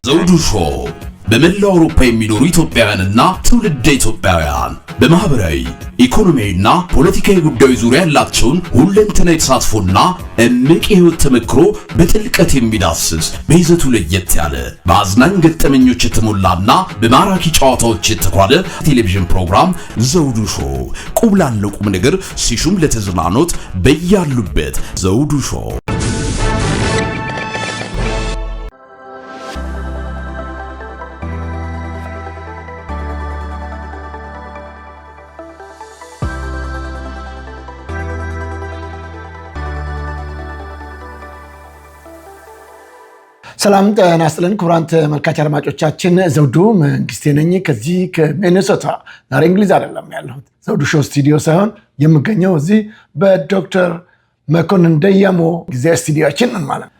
ዘውዱ ሾው በመላው አውሮፓ የሚኖሩ ኢትዮጵያውያንና ትውልደ ኢትዮጵያውያን በማህበራዊ ኢኮኖሚያዊና ፖለቲካዊ ጉዳዮች ዙሪያ ያላቸውን ሁለንተናዊ ተሳትፎና እምቅ የህይወት ተመክሮ በጥልቀት የሚዳስስ በይዘቱ ለየት ያለ በአዝናኝ ገጠመኞች የተሞላና በማራኪ ጨዋታዎች የተኳለ ቴሌቪዥን ፕሮግራም ዘውዱ ሾው። ቁም ላለው ቁም ነገር ሲሹም ለተዝናኖት በያሉበት ዘውዱ ሾው። ሰላም ጤና ይስጥልን ክቡራን ተመልካች አድማጮቻችን፣ ዘውዱ መንግስቴ ነኝ ከዚህ ከሚኒሶታ። ዛሬ እንግሊዝ አይደለም ያለሁት፣ ዘውዱ ሾው ስቱዲዮ ሳይሆን የምገኘው እዚህ በዶክተር መኮንን ደያሞ ጊዜ ስቱዲዮችን ማለት ነው።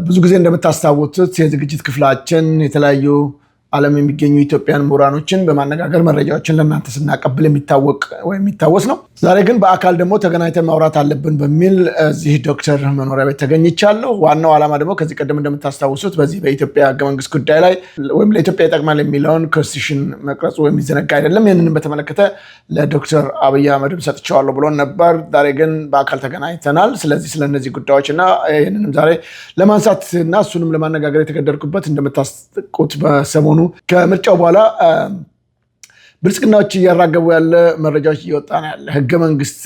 ብዙ ጊዜ እንደምታስታውሱት የዝግጅት ክፍላችን የተለያዩ ዓለም የሚገኙ ኢትዮጵያን ምሁራኖችን በማነጋገር መረጃዎችን ለእናንተ ስናቀብል የሚታወስ ነው። ዛሬ ግን በአካል ደግሞ ተገናኝተን ማውራት አለብን በሚል እዚህ ዶክተር መኖሪያ ቤት ተገኝቻለሁ። ዋናው ዓላማ ደግሞ ከዚህ ቀደም እንደምታስታውሱት በዚህ በኢትዮጵያ ህገ መንግስት ጉዳይ ላይ ወይም ለኢትዮጵያ ይጠቅማል የሚለውን ኮንስቲቱሽን መቅረጹ የሚዘነጋ አይደለም። ይህንንም በተመለከተ ለዶክተር አብይ አህመድም ሰጥቼዋለሁ ብሎን ነበር። ዛሬ ግን በአካል ተገናኝተናል። ስለዚህ ስለነዚህ ጉዳዮች እና ይህንንም ዛሬ ለማንሳት እና እሱንም ለማነጋገር የተገደድኩበት እንደምታስቁት በሰሞኑ ከምርጫው በኋላ ብልጽግናዎች እያራገቡ ያለ መረጃዎች እየወጣ ነው ያለ። ህገ መንግስት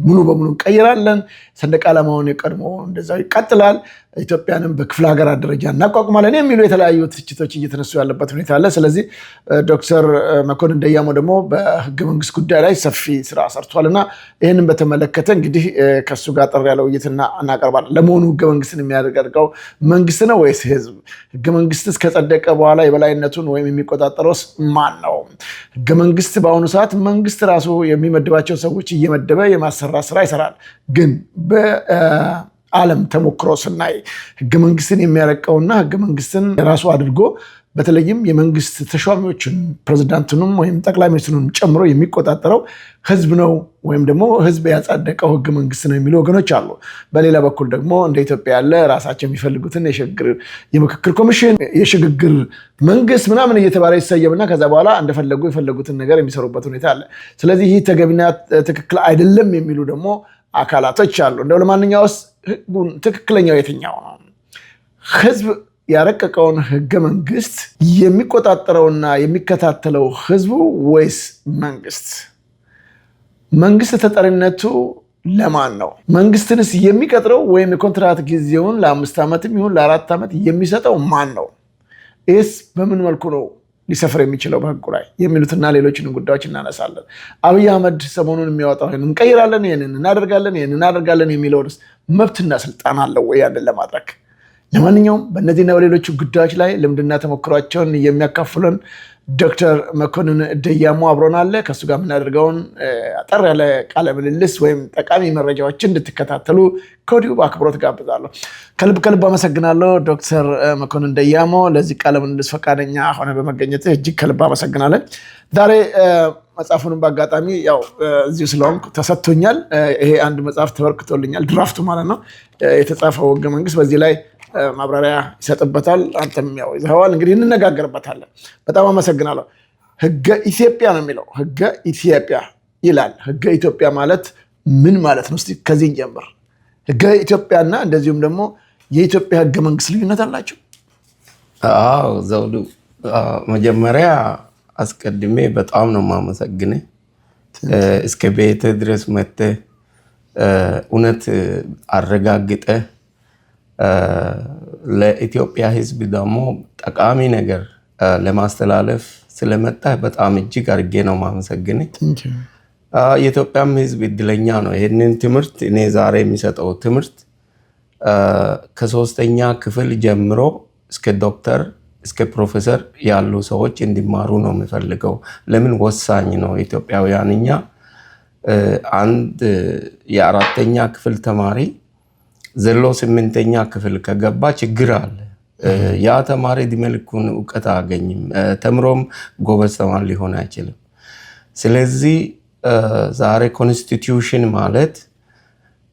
ሙሉ በሙሉ እንቀይራለን፣ ሰንደቅ ዓላማውን የቀድሞ እንደዛው ይቀጥላል፣ ኢትዮጵያንም በክፍለ ሀገራት ደረጃ እናቋቁማለን የሚሉ የተለያዩ ትችቶች እየተነሱ ያለበት ሁኔታ አለ። ስለዚህ ዶክተር መኮንን ደያሞ ደግሞ በህገ መንግስት ጉዳይ ላይ ሰፊ ስራ ሰርቷል እና ይህንን በተመለከተ እንግዲህ ከሱ ጋር ጠር ያለው ውይይት እናቀርባለን። ለመሆኑ ህገ መንግስትን የሚያደርገው መንግስት ነው ወይስ ህዝብ? ህገ መንግስት እስከጸደቀ በኋላ የበላይነቱን ወይም የሚቆጣጠረው ማን ነው? ህገ መንግስት በአሁኑ ሰዓት መንግስት ራሱ የሚመድባቸው ሰዎች እየመደበ የማሰራት ስራ ይሰራል። ግን በዓለም ተሞክሮ ስናይ ህገ መንግስትን የሚያረቀውና ህገ መንግስትን የራሱ አድርጎ በተለይም የመንግስት ተሿሚዎችን ፕሬዝዳንቱንም ወይም ጠቅላይ ሚኒስትሩን ጨምሮ የሚቆጣጠረው ህዝብ ነው ወይም ደግሞ ህዝብ ያጸደቀው ህገ መንግስት ነው የሚሉ ወገኖች አሉ። በሌላ በኩል ደግሞ እንደ ኢትዮጵያ ያለ ራሳቸው የሚፈልጉትን የምክክር ኮሚሽን፣ የሽግግር መንግስት ምናምን እየተባለ ይሰየምና ከዛ በኋላ እንደፈለጉ የፈለጉትን ነገር የሚሰሩበት ሁኔታ አለ። ስለዚህ ይህ ተገቢና ትክክል አይደለም የሚሉ ደግሞ አካላቶች አሉ። እንደው ለማንኛውስ ህጉን ትክክለኛው የትኛው ነው? ህዝብ ያረቀቀውን ህገ መንግስት የሚቆጣጠረውና የሚከታተለው ህዝቡ ወይስ መንግስት? መንግስት ተጠሪነቱ ለማን ነው? መንግስትንስ የሚቀጥረው ወይም የኮንትራት ጊዜውን ለ5 ዓመትም ይሁን ለ4 ዓመት የሚሰጠው ማን ነው? ይህስ በምን መልኩ ነው ሊሰፍር የሚችለው በህጉ ላይ የሚሉትና ሌሎችን ጉዳዮች እናነሳለን። አብይ አህመድ ሰሞኑን የሚያወጣው እንቀይራለን፣ ይህንን እናደርጋለን የሚለው መብትና ስልጣን አለው ወይ ያንን ለማድረግ? ለማንኛውም በእነዚህና በሌሎቹ ጉዳዮች ላይ ልምድና ተሞክሯቸውን የሚያካፍሉን ዶክተር መኮንን ደያሞ አብሮን አለ። ከእሱ ጋር የምናደርገውን አጠር ያለ ቃለ ምልልስ ወይም ጠቃሚ መረጃዎችን እንድትከታተሉ ከወዲሁ በአክብሮት ጋብዛለሁ። ከልብ አመሰግናለሁ ዶክተር መኮንን ደያሞ ለዚህ ቃለ ምልልስ ፈቃደኛ ሆነ በመገኘት እጅግ ከልብ አመሰግናለን። ዛሬ መጽሐፉንም በአጋጣሚ ያው እዚሁ ስለሆንኩ ተሰጥቶኛል። ይሄ አንድ መጽሐፍ ተበርክቶልኛል፣ ድራፍቱ ማለት ነው። የተጻፈው ህገ መንግስት በዚህ ላይ ማብራሪያ ይሰጥበታል። አንተም ያው ይዘዋል፣ እንግዲህ እንነጋገርበታለን። በጣም አመሰግናለሁ። ህገ ኢትዮጵያ ነው የሚለው፣ ህገ ኢትዮጵያ ይላል። ህገ ኢትዮጵያ ማለት ምን ማለት ነው? እስቲ ከዚህ እንጀምር። ህገ ኢትዮጵያና እንደዚሁም ደግሞ የኢትዮጵያ ህገ መንግስት ልዩነት አላቸው? አዎ ዘውዱ፣ መጀመሪያ አስቀድሜ በጣም ነው የማመሰግነው። እስከ ቤት ድረስ መጥተህ እውነት አረጋግጠህ ለኢትዮጵያ ህዝብ ደግሞ ጠቃሚ ነገር ለማስተላለፍ ስለመጣ በጣም እጅግ አድርጌ ነው የማመሰግነው። የኢትዮጵያም ህዝብ እድለኛ ነው። ይህንን ትምህርት እኔ ዛሬ የሚሰጠው ትምህርት ከ3ኛ ክፍል ጀምሮ እስከ ዶክተር እስከ ፕሮፌሰር ያሉ ሰዎች እንዲማሩ ነው የሚፈልገው። ለምን ወሳኝ ነው። ኢትዮጵያውያን እኛ አንድ የ4ኛ ክፍል ተማሪ ዘሎ 8ኛ ክፍል ከገባ ችግር አለ። ያ ተማሪ ዕድሜ ልኩን እውቀት አያገኝም፣ ተምሮም ጎበዝ ተማሪ ሊሆን አይችልም። ስለዚህ ዛሬ ኮንስቲቲዩሽን ማለት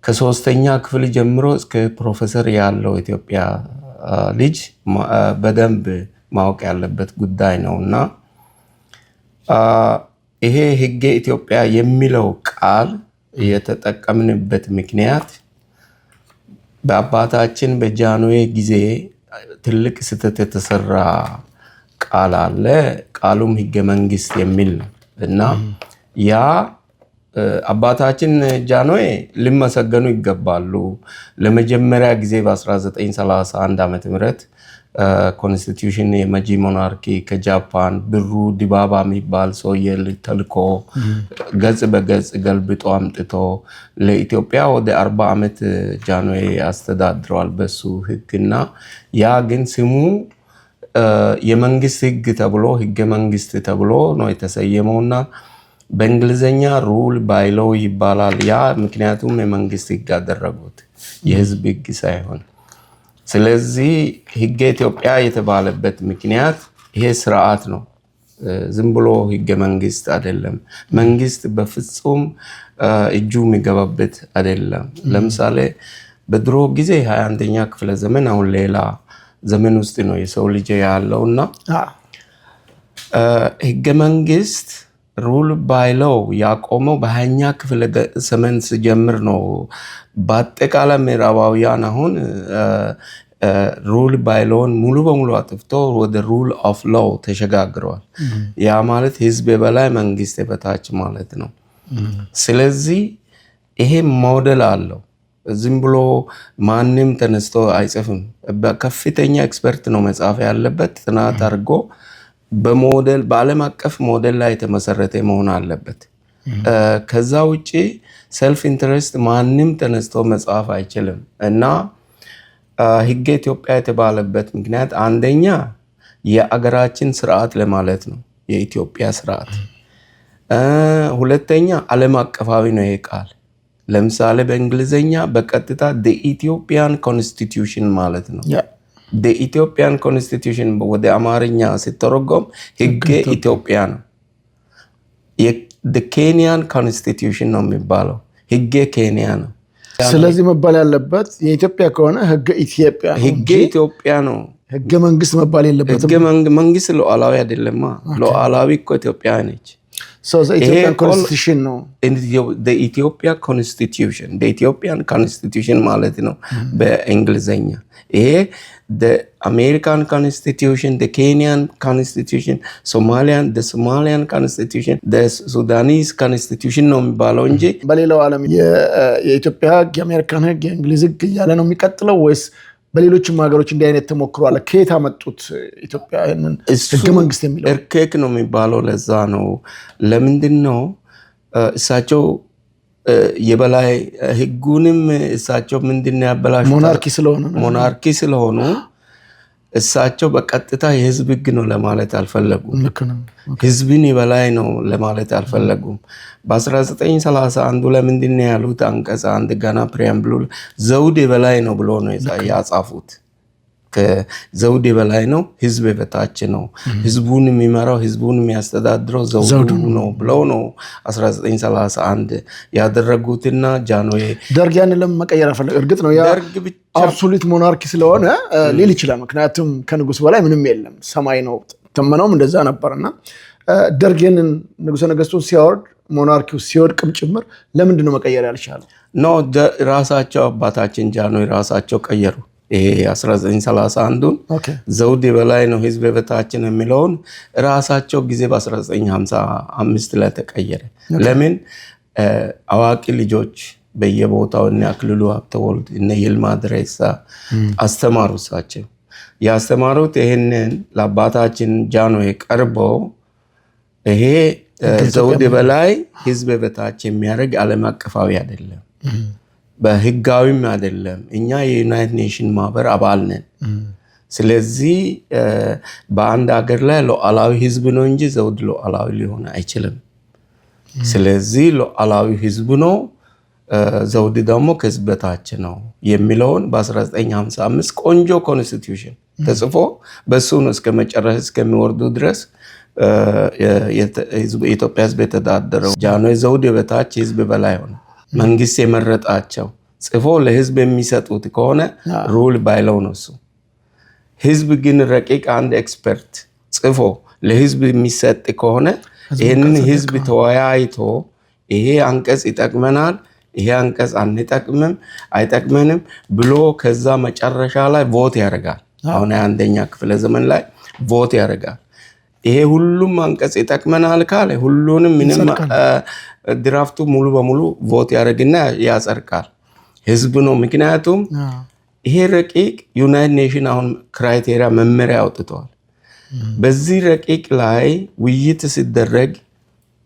ከ3ኛ ክፍል ጀምሮ እስከ ፕሮፌሰር ያለው ኢትዮጵያ ልጅ በደንብ ማወቅ ያለበት ጉዳይ ነውና ይሄ ሕገ ኢትዮጵያ የሚለው ቃል የተጠቀምንበት ምክንያት በአባታችን በጃንሆይ ጊዜ ትልቅ ስህተት የተሰራ ቃል አለ። ቃሉም ሕገ መንግስት የሚል ነው እና ያ አባታችን ጃንሆይ ሊመሰገኑ ይገባሉ። ለመጀመሪያ ጊዜ በ1931 ዓመተ ምህረት ኮንስቲቲዩሽን የመጂ ሞናርኪ ከጃፓን ብሩ ዲባባ የሚባል ሰውዬ ተልኮ ገጽ በገጽ ገልብጦ አምጥቶ ለኢትዮጵያ ወደ 40 ዓመት ጃንሆይ አስተዳድረዋል በሱ ህግና ያ ግን ስሙ የመንግስት ህግ ተብሎ ህገ መንግስት ተብሎ ነው የተሰየመውና በእንግሊዘኛ ሩል ባይ ሎው ይባላል። ያ ምክንያቱም የመንግስት ህግ አደረጉት የህዝብ ህግ ሳይሆን። ስለዚህ ህገ ኢትዮጵያ የተባለበት ምክንያት ይሄ ስርዓት ነው። ዝም ብሎ ህገ መንግስት አይደለም። መንግስት በፍጹም እጁ የሚገባበት አይደለም። ለምሳሌ በድሮ ጊዜ 21ኛ ክፍለ ዘመን አሁን ሌላ ዘመን ውስጥ ነው የሰው ልጅ ያለውና ህገ መንግስት ሩል ባይ ሎው ያቆመው በ20ኛ ክፍለ ዘመን ሲጀምር ነው። በአጠቃላይ ምዕራባውያን አሁን ሩል ባይ ሎውን ሙሉ በሙሉ አጥፍቶ ወደ ሩል ኦፍ ሎው ተሸጋግረዋል። ያ ማለት ህዝብ የበላይ መንግስት የበታች ማለት ነው። ስለዚህ ይሄ ሞዴል አለው። ዝም ብሎ ማንም ተነስቶ አይጽፍም። በከፍተኛ ኤክስፐርት ነው መጻፍ ያለበት። ጥናት አድርጎ በሞዴል በዓለም አቀፍ ሞዴል ላይ የተመሰረተ መሆን አለበት። ከዛ ውጪ ሰልፍ ኢንተረስት ማንም ተነስቶ መጻፍ አይችልም እና ሕገ ኢትዮጵያ የተባለበት ምክንያት አንደኛ የአገራችን ስርዓት ለማለት ነው፣ የኢትዮጵያ ስርዓት። ሁለተኛ ዓለም አቀፋዊ ነው ይሄ ቃል። ለምሳሌ በእንግሊዘኛ በቀጥታ the Ethiopian Constitution ማለት ነው። the Ethiopian Constitution ወደ አማርኛ ሲተረጎም ሕገ ኢትዮጵያ ነው። the Kenyan Constitution ነው የሚባለው፣ ሕገ ኬንያ ነው። ስለዚህ መባል ያለበት የኢትዮጵያ ከሆነ ሕገ ኢትዮጵያ ነው፣ ሕገ ኢትዮጵያ ነው። ሕገ መንግስት መባል የለበትም። ሕገ መንግስት ሉዓላዊ አይደለማ። ሉዓላዊ እኮ ኢትዮጵያ ነች። So the Ethiopian Constitution ነው። the Ethiopian Constitution, the Ethiopian Constitution ማለት ነው በእንግሊዘኛ። ይሄ the American Constitution, the Kenyan Constitution, the Somalian Constitution, the Sudanese Constitution ነው የሚባለው እንጂ በሌላው ዓለም የኢትዮጵያ ሕግ፣ የአሜሪካን ሕግ፣ የእንግሊዝ ሕግ እያለ ነው የሚቀጥለው ወይስ በሌሎችም ሀገሮች እንዲህ አይነት ተሞክሯል? ከየት አመጡት? ኢትዮጵያ ሕገ መንግስት የሚለው እርኬክ ነው የሚባለው። ለዛ ነው። ለምንድን ነው እሳቸው የበላይ ሕጉንም እሳቸው ምንድን ነው ያበላሹት? ሞናርኪ ስለሆኑ እሳቸው በቀጥታ የህዝብ ሕግ ነው ለማለት አልፈለጉም። ህዝብን የበላይ ነው ለማለት አልፈለጉም። በ1931 ለምንድን ነው ያሉት? አንቀጽ አንድ ገና ፕሪያምብሉ ዘውድ የበላይ ነው ብሎ ነው ያጻፉት። ከዘውድ የበላይ ነው፣ ህዝብ የበታች ነው፣ ህዝቡን የሚመራው ህዝቡን የሚያስተዳድረው ዘውዱ ነው ብለው ነው 1931 ያደረጉትና ጃንሆይ ደርግ ያንን ለምን መቀየር አልፈለገ? እርግጥ ነው ያ አብሶሉት ሞናርኪ ስለሆነ ሊል ይችላል። ምክንያቱም ከንጉስ በላይ ምንም የለም፣ ሰማይ ነው ተመነውም እንደዛ ነበርና ደርግ ያንን ንጉሰ ነገስቱን ሲያወርድ ሞናርኪው ሲወድቅም ጭምር ለምንድን ነው መቀየር ያልቻለው? ነው ራሳቸው አባታችን ጃንሆይ ራሳቸው ቀየሩ። ይሄ 1931ን ዘውድ የበላይ ነው ህዝብ የበታች ነው የሚለውን ራሳቸው ጊዜ በ1955 ላይ ተቀየረ። ለምን? አዋቂ ልጆች በየቦታው እነ አክሊሉ ሀብተወልድ እነ ይልማ ድሬሳ አስተማሩ። እሳቸው ያስተማሩት ይሄንን ለአባታችን ጃንሆይ ቀርበው ይሄ ዘውድ የበላይ ህዝብ የበታች የሚያደርግ ዓለም አቀፋዊ አይደለም፣ በህጋዊም አይደለም። እኛ የዩናይትድ ኔሽን ማህበር አባል ነን። ስለዚህ በአንድ ሀገር ላይ ሉዓላዊ ህዝብ ነው እንጂ ዘውድ ሉዓላዊ ሊሆን አይችልም። ስለዚህ ሉዓላዊ ህዝብ ነው፣ ዘውድ ደግሞ ከህዝብ በታች ነው የሚለውን በ1955 ቆንጆ ኮንስቲቱሽን ተጽፎ በሱ ነው እስከ መጨረሻ እስከሚወርዱ ድረስ የኢትዮጵያ ህዝብ የተዳደረው። ጃንሆይ ዘውድ የበታች ህዝብ በላይ ሆነ። መንግስት የመረጣቸው ጽፎ ለህዝብ የሚሰጡት ከሆነ ሩል ባይለው ነው እሱ። ህዝብ ግን ረቂቅ አንድ ኤክስፐርት ጽፎ ለህዝብ የሚሰጥ ከሆነ ይህንን ህዝብ ተወያይቶ ይሄ አንቀጽ ይጠቅመናል፣ ይሄ አንቀጽ አይጠቅመንም ብሎ ከዛ መጨረሻ ላይ ቮት ያደርጋል። አሁን አንደኛ ክፍለ ዘመን ላይ ቮት ያደርጋል። ይሄ ሁሉም አንቀጽ ይጠቅመናል ካለ ሁሉንም ምንም ድራፍቱ ሙሉ በሙሉ ቮት ያደርግና ያጸድቃል። ህዝብ ነው። ምክንያቱም ይሄ ረቂቅ ዩናይትድ ኔሽን አሁን ክራይቴሪያ መመሪያ አውጥተዋል። በዚህ ረቂቅ ላይ ውይይት ሲደረግ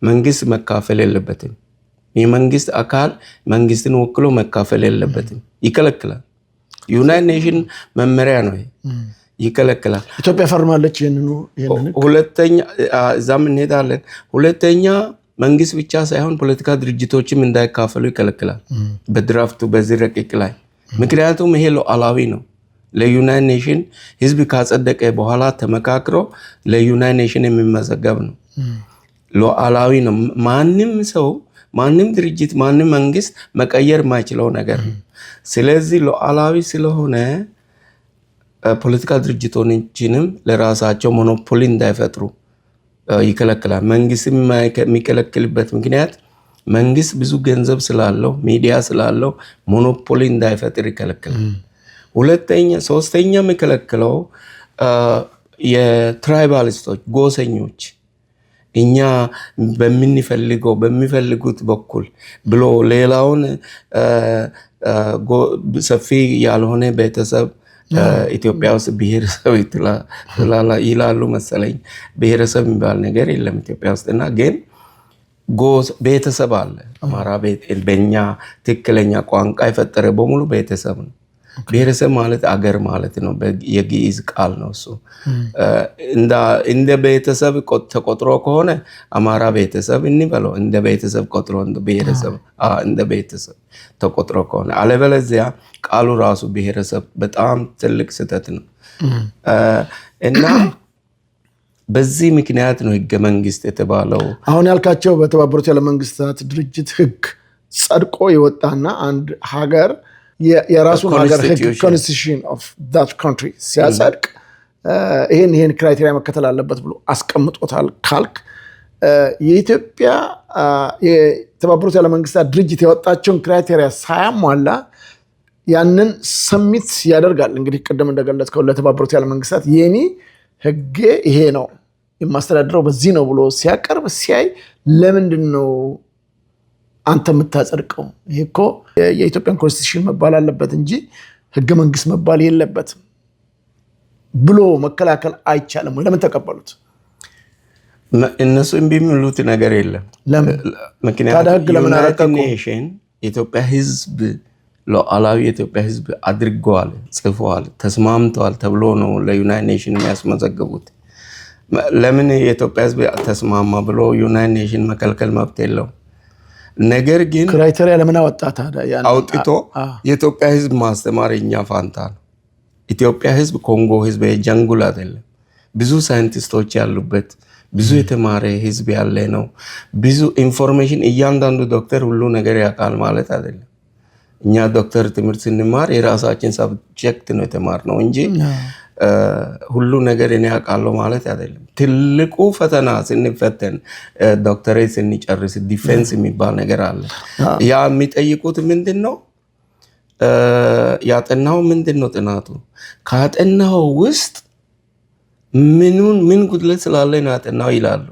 መንግስት መካፈል የለበትም። የመንግስት አካል መንግስትን ወክሎ መካፈል የለበትም፣ ይከለክላል። ዩናይትድ ኔሽን መመሪያ ነው፣ ይከለክላል። ኢትዮጵያ ፈርማለች ይሄንን። ሁለተኛ እዛም እንሄዳለን። ሁለተኛ መንግስት ብቻ ሳይሆን ፖለቲካ ድርጅቶችም እንዳይካፈሉ ይከለክላል በድራፍቱ በዚህ ረቂቅ ላይ። ምክንያቱም ይሄ ሉዓላዊ ነው። ለዩናይትድ ኔሽን ህዝብ ካጸደቀ በኋላ ተመካክሮ ለዩናይትድ ኔሽን የሚመዘገብ ነው። ሉዓላዊ ነው። ማንም ሰው፣ ማንም ድርጅት፣ ማንም መንግስት መቀየር የማይችለው ነገር ነው። ስለዚህ ሉዓላዊ ስለሆነ ፖለቲካ ድርጅቶችንም ለራሳቸው ሞኖፖሊ እንዳይፈጥሩ ይከለክላል። መንግስት የሚከለክልበት ምክንያት መንግስት ብዙ ገንዘብ ስላለው ሚዲያ ስላለው ሞኖፖሊ እንዳይፈጥር ይከለክላል። ሶስተኛ የሚከለክለው የትራይባሊስቶች ጎሰኞች እኛ በሚፈልጉት በኩል ብሎ ሌላውን ሰፊ ያልሆነ ቤተሰብ ኢትዮጵያ ውስጥ ብሔረሰብ ይላሉ መሰለኝ። ብሔረሰብ የሚባል ነገር የለም ኢትዮጵያ ውስጥና ግን ቤተሰብ አለ። አማራ በኛ ትክክለኛ ቋንቋ የፈጠረ በሙሉ ቤተሰብ ነው። ብሔረሰብ ማለት አገር ማለት ነው። የግዕዝ ቃል ነው እሱ። እንደ ቤተሰብ ተቆጥሮ ከሆነ አማራ ቤተሰብ እንበለው፣ እንደ ቤተሰብ ቆጥሮ እንደ ቤተሰብ ተቆጥሮ ከሆነ። አለበለዚያ ቃሉ ራሱ ብሔረሰብ በጣም ትልቅ ስህተት ነው እና በዚህ ምክንያት ነው ህገ መንግስት የተባለው። አሁን ያልካቸው በተባበሩት ያለ መንግስታት ድርጅት ህግ ጸድቆ የወጣና አንድ ሀገር የራሱን ሀገር ህግ ኮንስቲቱሽን ኦፍ ዳት ካንትሪ ሲያጸድቅ ይሄን ክራይቴሪያ መከተል አለበት ብሎ አስቀምጦታል ካልክ የኢትዮጵያ የተባበሩት ያለ መንግስታት ድርጅት የወጣቸውን ክራይቴሪያ ሳያሟላ ያንን ሰሚት ያደርጋል። እንግዲህ ቅድም እንደገለጽከው ለተባበሩት ያለ መንግስታት የኔ ህጌ ይሄ ነው የማስተዳድረው በዚህ ነው ብሎ ሲያቀርብ ሲያይ ለምንድን ነው አንተ የምታጸድቀው? ይሄ እኮ የኢትዮጵያን ኮንስቲቱሽን መባል አለበት እንጂ ህገ መንግስት መባል የለበትም ብሎ መከላከል አይቻልም? ለምን ተቀበሉት? እነሱ እምቢ የሚሉት ነገር የለም። ምክንያቱም ዩናይትድ ኔሽን የኢትዮጵያ ህዝብ ሉዓላዊ የኢትዮጵያ ህዝብ አድርገዋል፣ ጽፈዋል፣ ተስማምተዋል ተብሎ ነው ለዩናይትድ ኔሽን የሚያስመዘግቡት። ለምን የኢትዮጵያ ህዝብ ተስማማ ብሎ ዩናይትድ ኔሽን መከልከል መብት የለው። ነገር ግን ክራይቴሪያ ለምን አወጣ ታዲያ? አውጥቶ የኢትዮጵያ ህዝብ ማስተማር የኛ ፋንታ ነው። ኢትዮጵያ ህዝብ ኮንጎ ህዝብ የጀንጉል አይደለም። ብዙ ሳይንቲስቶች ያሉበት ብዙ የተማረ ህዝብ ያለ ነው። ብዙ ኢንፎርሜሽን፣ እያንዳንዱ ዶክተር ሁሉ ነገር ያውቃል ማለት አይደለም። እኛ ዶክተር ትምህርት ስንማር የራሳችን ሳብጀክት ነው የተማርነው እንጂ ሁሉ ነገር እኔ ያውቃለሁ ማለት አይደለም። ትልቁ ፈተና ስንፈተን ዶክተሬት ስንጨርስ ዲፌንስ የሚባል ነገር አለ። ያ የሚጠይቁት ምንድን ነው? ያጠናው ምንድን ነው? ጥናቱ ካጠናው ውስጥ ምን ጉድለት ስላለ ነው ያጠናው ይላሉ።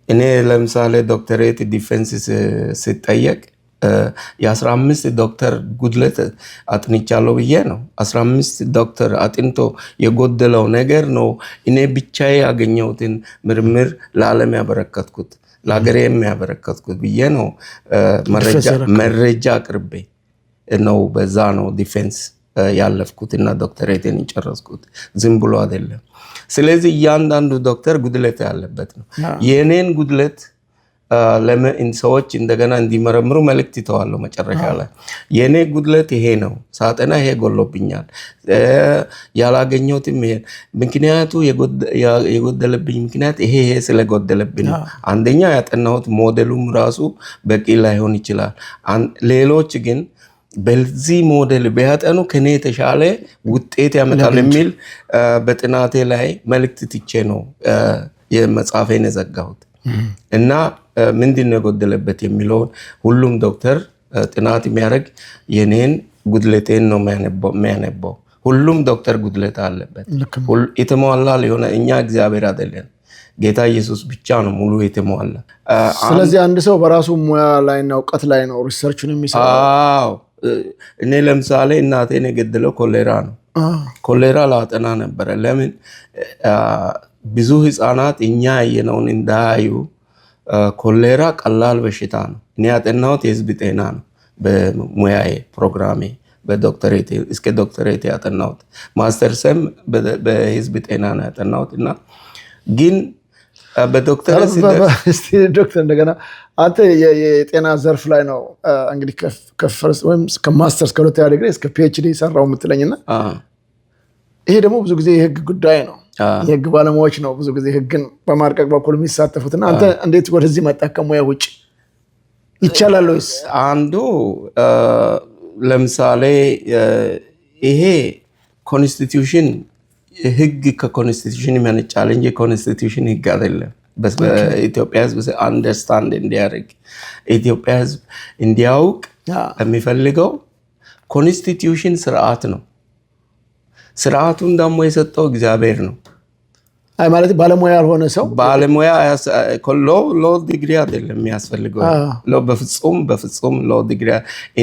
እኔ ለምሳሌ ዶክተሬት ዲፌንስ ስጠየቅ የ15 ዶክተር ጉድለት አጥንቻለሁ ብዬ ነው። 15 ዶክተር አጥንቶ የጎደለው ነገር ነው እኔ ብቻዬ ያገኘሁትን ምርምር ለዓለም ያበረከትኩት ለሀገሬ የሚያበረከትኩት ብዬ ነው መረጃ አቅርቤ ነው። በዛ ነው ዲፌንስ ያለፍኩት እና ዶክተሬትን የጨረስኩት፣ ዝም ብሎ አይደለም። ስለዚህ እያንዳንዱ ዶክተር ጉድለት ያለበት ነው። የኔን ጉድለት ሰዎች እንደገና እንዲመረምሩ መልእክት ይተዋለሁ መጨረሻ ላይ። የኔ ጉድለት ይሄ ነው፣ ሳጠና ይሄ ጎሎብኛል፣ ያላገኘሁትም ይሄ ምክንያቱ የጎደለብኝ ምክንያት ይሄ ስለጎደለብኝ ነው። አንደኛ ያጠናሁት ሞዴሉም ራሱ በቂ ላይሆን ይችላል። ሌሎች ግን በዚህ ሞዴል ቢያጠኑ ከኔ የተሻለ ውጤት ያመጣል የሚል በጥናቴ ላይ መልእክት ትቼ ነው የመጽሐፌን የዘጋሁት። እና ምንድነው የጎደለበት የሚለውን ሁሉም ዶክተር ጥናት የሚያደርግ የኔን ጉድለቴን ነው የሚያነበው። ሁሉም ዶክተር ጉድለት አለበት። የተሟላ ሊሆነ እኛ እግዚአብሔር አይደለን፣ ጌታ ኢየሱስ ብቻ ነው ሙሉ የተሟላ። ስለዚህ አንድ ሰው በራሱ ሙያ ላይና እውቀት ላይ ነው ሪሰርቹን የሚሰራው። እኔ ለምሳሌ እናቴን የገደለው ኮሌራ ነው። ኮሌራ ላጠና ነበረ። ለምን ብዙ ህፃናት እኛ ያየነውን እንዳያዩ። ኮሌራ ቀላል በሽታ ነው። እኔ ያጠናሁት የህዝብ ጤና ነው በሙያዬ ፕሮግራሜ በዶክተሬት እስከ ዶክተሬት ያጠናሁት። ማስተርሰም በህዝብ ጤና ነው ያጠናሁት። እና ግን በዶክተሬት ዶክተር እንደገና አንተ የጤና ዘርፍ ላይ ነው እንግዲህ ከማስተርስ ከሁለተኛ ዲግሪ እስከ ፒኤችዲ ሰራው የምትለኝና ይሄ ደግሞ ብዙ ጊዜ የህግ ጉዳይ ነው። የህግ ባለሙያዎች ነው ብዙ ጊዜ ህግን በማርቀቅ በኩል የሚሳተፉትና አንተ እንዴት ወደዚህ መጣ? ከሙያ ውጭ ይቻላል ወይስ? አንዱ ለምሳሌ ይሄ ኮንስቲትዩሽን ህግ ከኮንስቲትዩሽን ይመነጫል እንጂ ኮንስቲትዩሽን ህግ አይደለም። በኢትዮጵያ ህዝብ አንደርስታንድ እንዲያደርግ ኢትዮጵያ ህዝብ እንዲያውቅ የሚፈልገው ኮንስቲትዩሽን ስርዓት ነው። ስርዓቱን ደግሞ የሰጠው እግዚአብሔር ነው። አይ ማለት ባለሙያ ያልሆነ ሰው ባለሙያ ሎ ዲግሪ አይደለም የሚያስፈልገው። በፍጹም ሎ ዲግሪ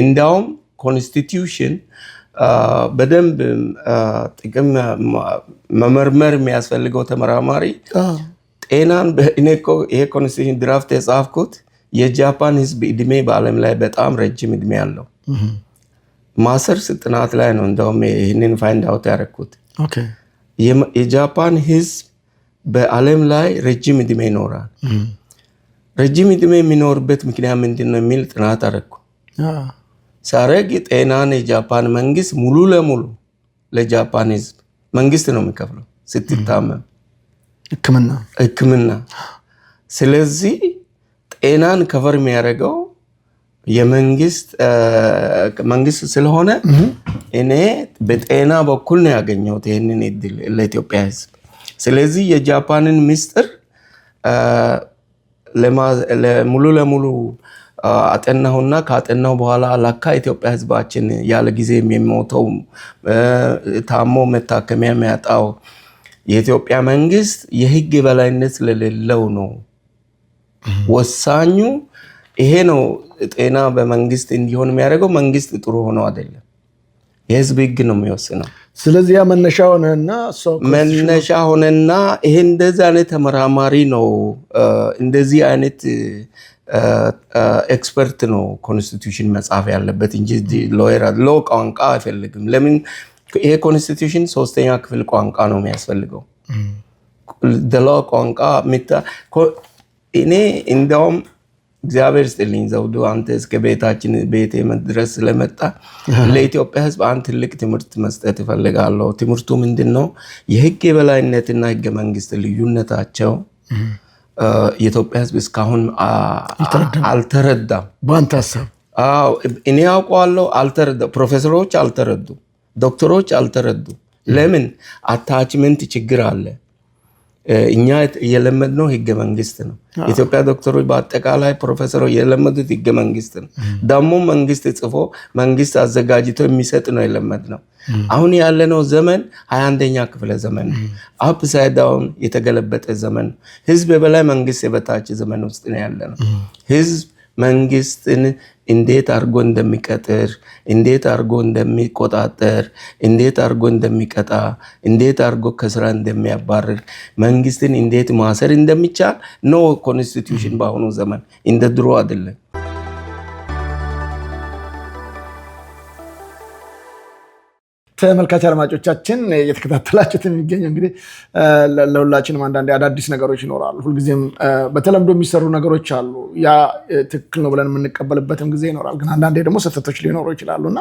እንዳውም ኮንስቲትዩሽን በደንብ ጥቅም መመርመር የሚያስፈልገው ተመራማሪ ጤናን ይሄ ኮንስቲትዩሽን ድራፍት የጻፍኩት የጃፓን ህዝብ እድሜ በዓለም ላይ በጣም ረጅም እድሜ ያለው ማስተርስ ጥናት ላይ ነው እንደውም ይህንን ፋይንድ አውት ያደረኩት። የጃፓን ህዝብ በዓለም ላይ ረጅም እድሜ ይኖራል። ረጅም እድሜ የሚኖርበት ምክንያት ምንድን ነው የሚል ጥናት አደረኩ። ሳረግ ጤናን የጃፓን መንግስት ሙሉ ለሙሉ ለጃፓን ህዝብ መንግስት ነው የሚከፍለው ስትታመም ህክምና። ስለዚህ ጤናን ከቨር የሚያደርገው መንግስት ስለሆነ እኔ በጤና በኩል ነው ያገኘሁት ይህንን እድል ለኢትዮጵያ ህዝብ። ስለዚህ የጃፓንን ምስጢር ሙሉ ለሙሉ አጠናሁና ካጠናሁ በኋላ ላካ ኢትዮጵያ ህዝባችን ያለ ጊዜ የሚሞተው ታሞ መታከሚያ የሚያጣው የኢትዮጵያ መንግስት የህግ የበላይነት ስለሌለው ነው። ወሳኙ ይሄ ነው። ጤና በመንግስት እንዲሆን የሚያደርገው መንግስት ጥሩ ሆኖ አይደለም፣ የህዝብ ህግ ነው የሚወስነው። ስለዚህ ያ መነሻ ሆነና ይሄ እንደዚህ አይነት ተመራማሪ ነው እንደዚህ አይነት ኤክስፐርት ነው ኮንስቲትዩሽን መጻፍ ያለበት እንጂ ሎ ቋንቋ አይፈልግም። ለምን ይሄ ኮንስቲትዩሽን 3ኛ ክፍል ቋንቋ ነው የሚያስፈልገው። ሎ ቋንቋ እኔ እንደውም እግዚአብሔር ስጥልኝ ዘውዱ አንተ እስከ ቤቴ ድረስ ስለመጣ ለኢትዮጵያ ህዝብ አንድ ትልቅ ትምህርት መስጠት እፈልጋለሁ። ትምህርቱ ምንድነው? የህግ የበላይነትና ህገ መንግስት ልዩነታቸው የኢትዮጵያ ህዝብ እስካሁን አልተረዳም። በአንተ ሀሳብ? እኔ ያውቀዋለሁ፣ አልተረዳም። ፕሮፌሰሮች አልተረዱ፣ ዶክተሮች አልተረዱ። ለምን? አታችመንት ችግር አለ። እኛ የለመድነው ህገ መንግስት ነው። ኢትዮጵያ ዶክተሮች በአጠቃላይ ፕሮፌሰሮች የለመዱት ህገ መንግስት ነው። ደግሞ መንግስት ጽፎ መንግስት አዘጋጅቶ የሚሰጥ ነው የለመድነው። አሁን ያለነው ዘመን 21ኛ ክፍለ ዘመን ነው። አፕሳይድ ዳውን የተገለበጠ ዘመን ነው። ህዝብ የበላይ መንግስት የበታች ዘመን ውስጥ ነው ያለነው። ህዝብ መንግስትን እንዴት አድርጎ እንደሚቀጥር፣ እንዴት አድርጎ እንደሚቆጣጠር፣ እንዴት አድርጎ እንደሚቀጣ፣ እንዴት አድርጎ ከስራ እንደሚያባርር፣ መንግስትን እንዴት ማሰር እንደሚቻል ነው ኮንስቲትዩሽን በአሁኑ ዘመን። እንደ ድሮ አይደለም። ተመልካች አድማጮቻችን እየተከታተላችሁት የሚገኘው እንግዲህ ለሁላችንም አንዳንድ አዳዲስ ነገሮች ይኖራሉ። ሁልጊዜም በተለምዶ የሚሰሩ ነገሮች አሉ። ያ ትክክል ነው ብለን የምንቀበልበትም ጊዜ ይኖራል። ግን አንዳንዴ ደግሞ ስህተቶች ሊኖሩ ይችላሉና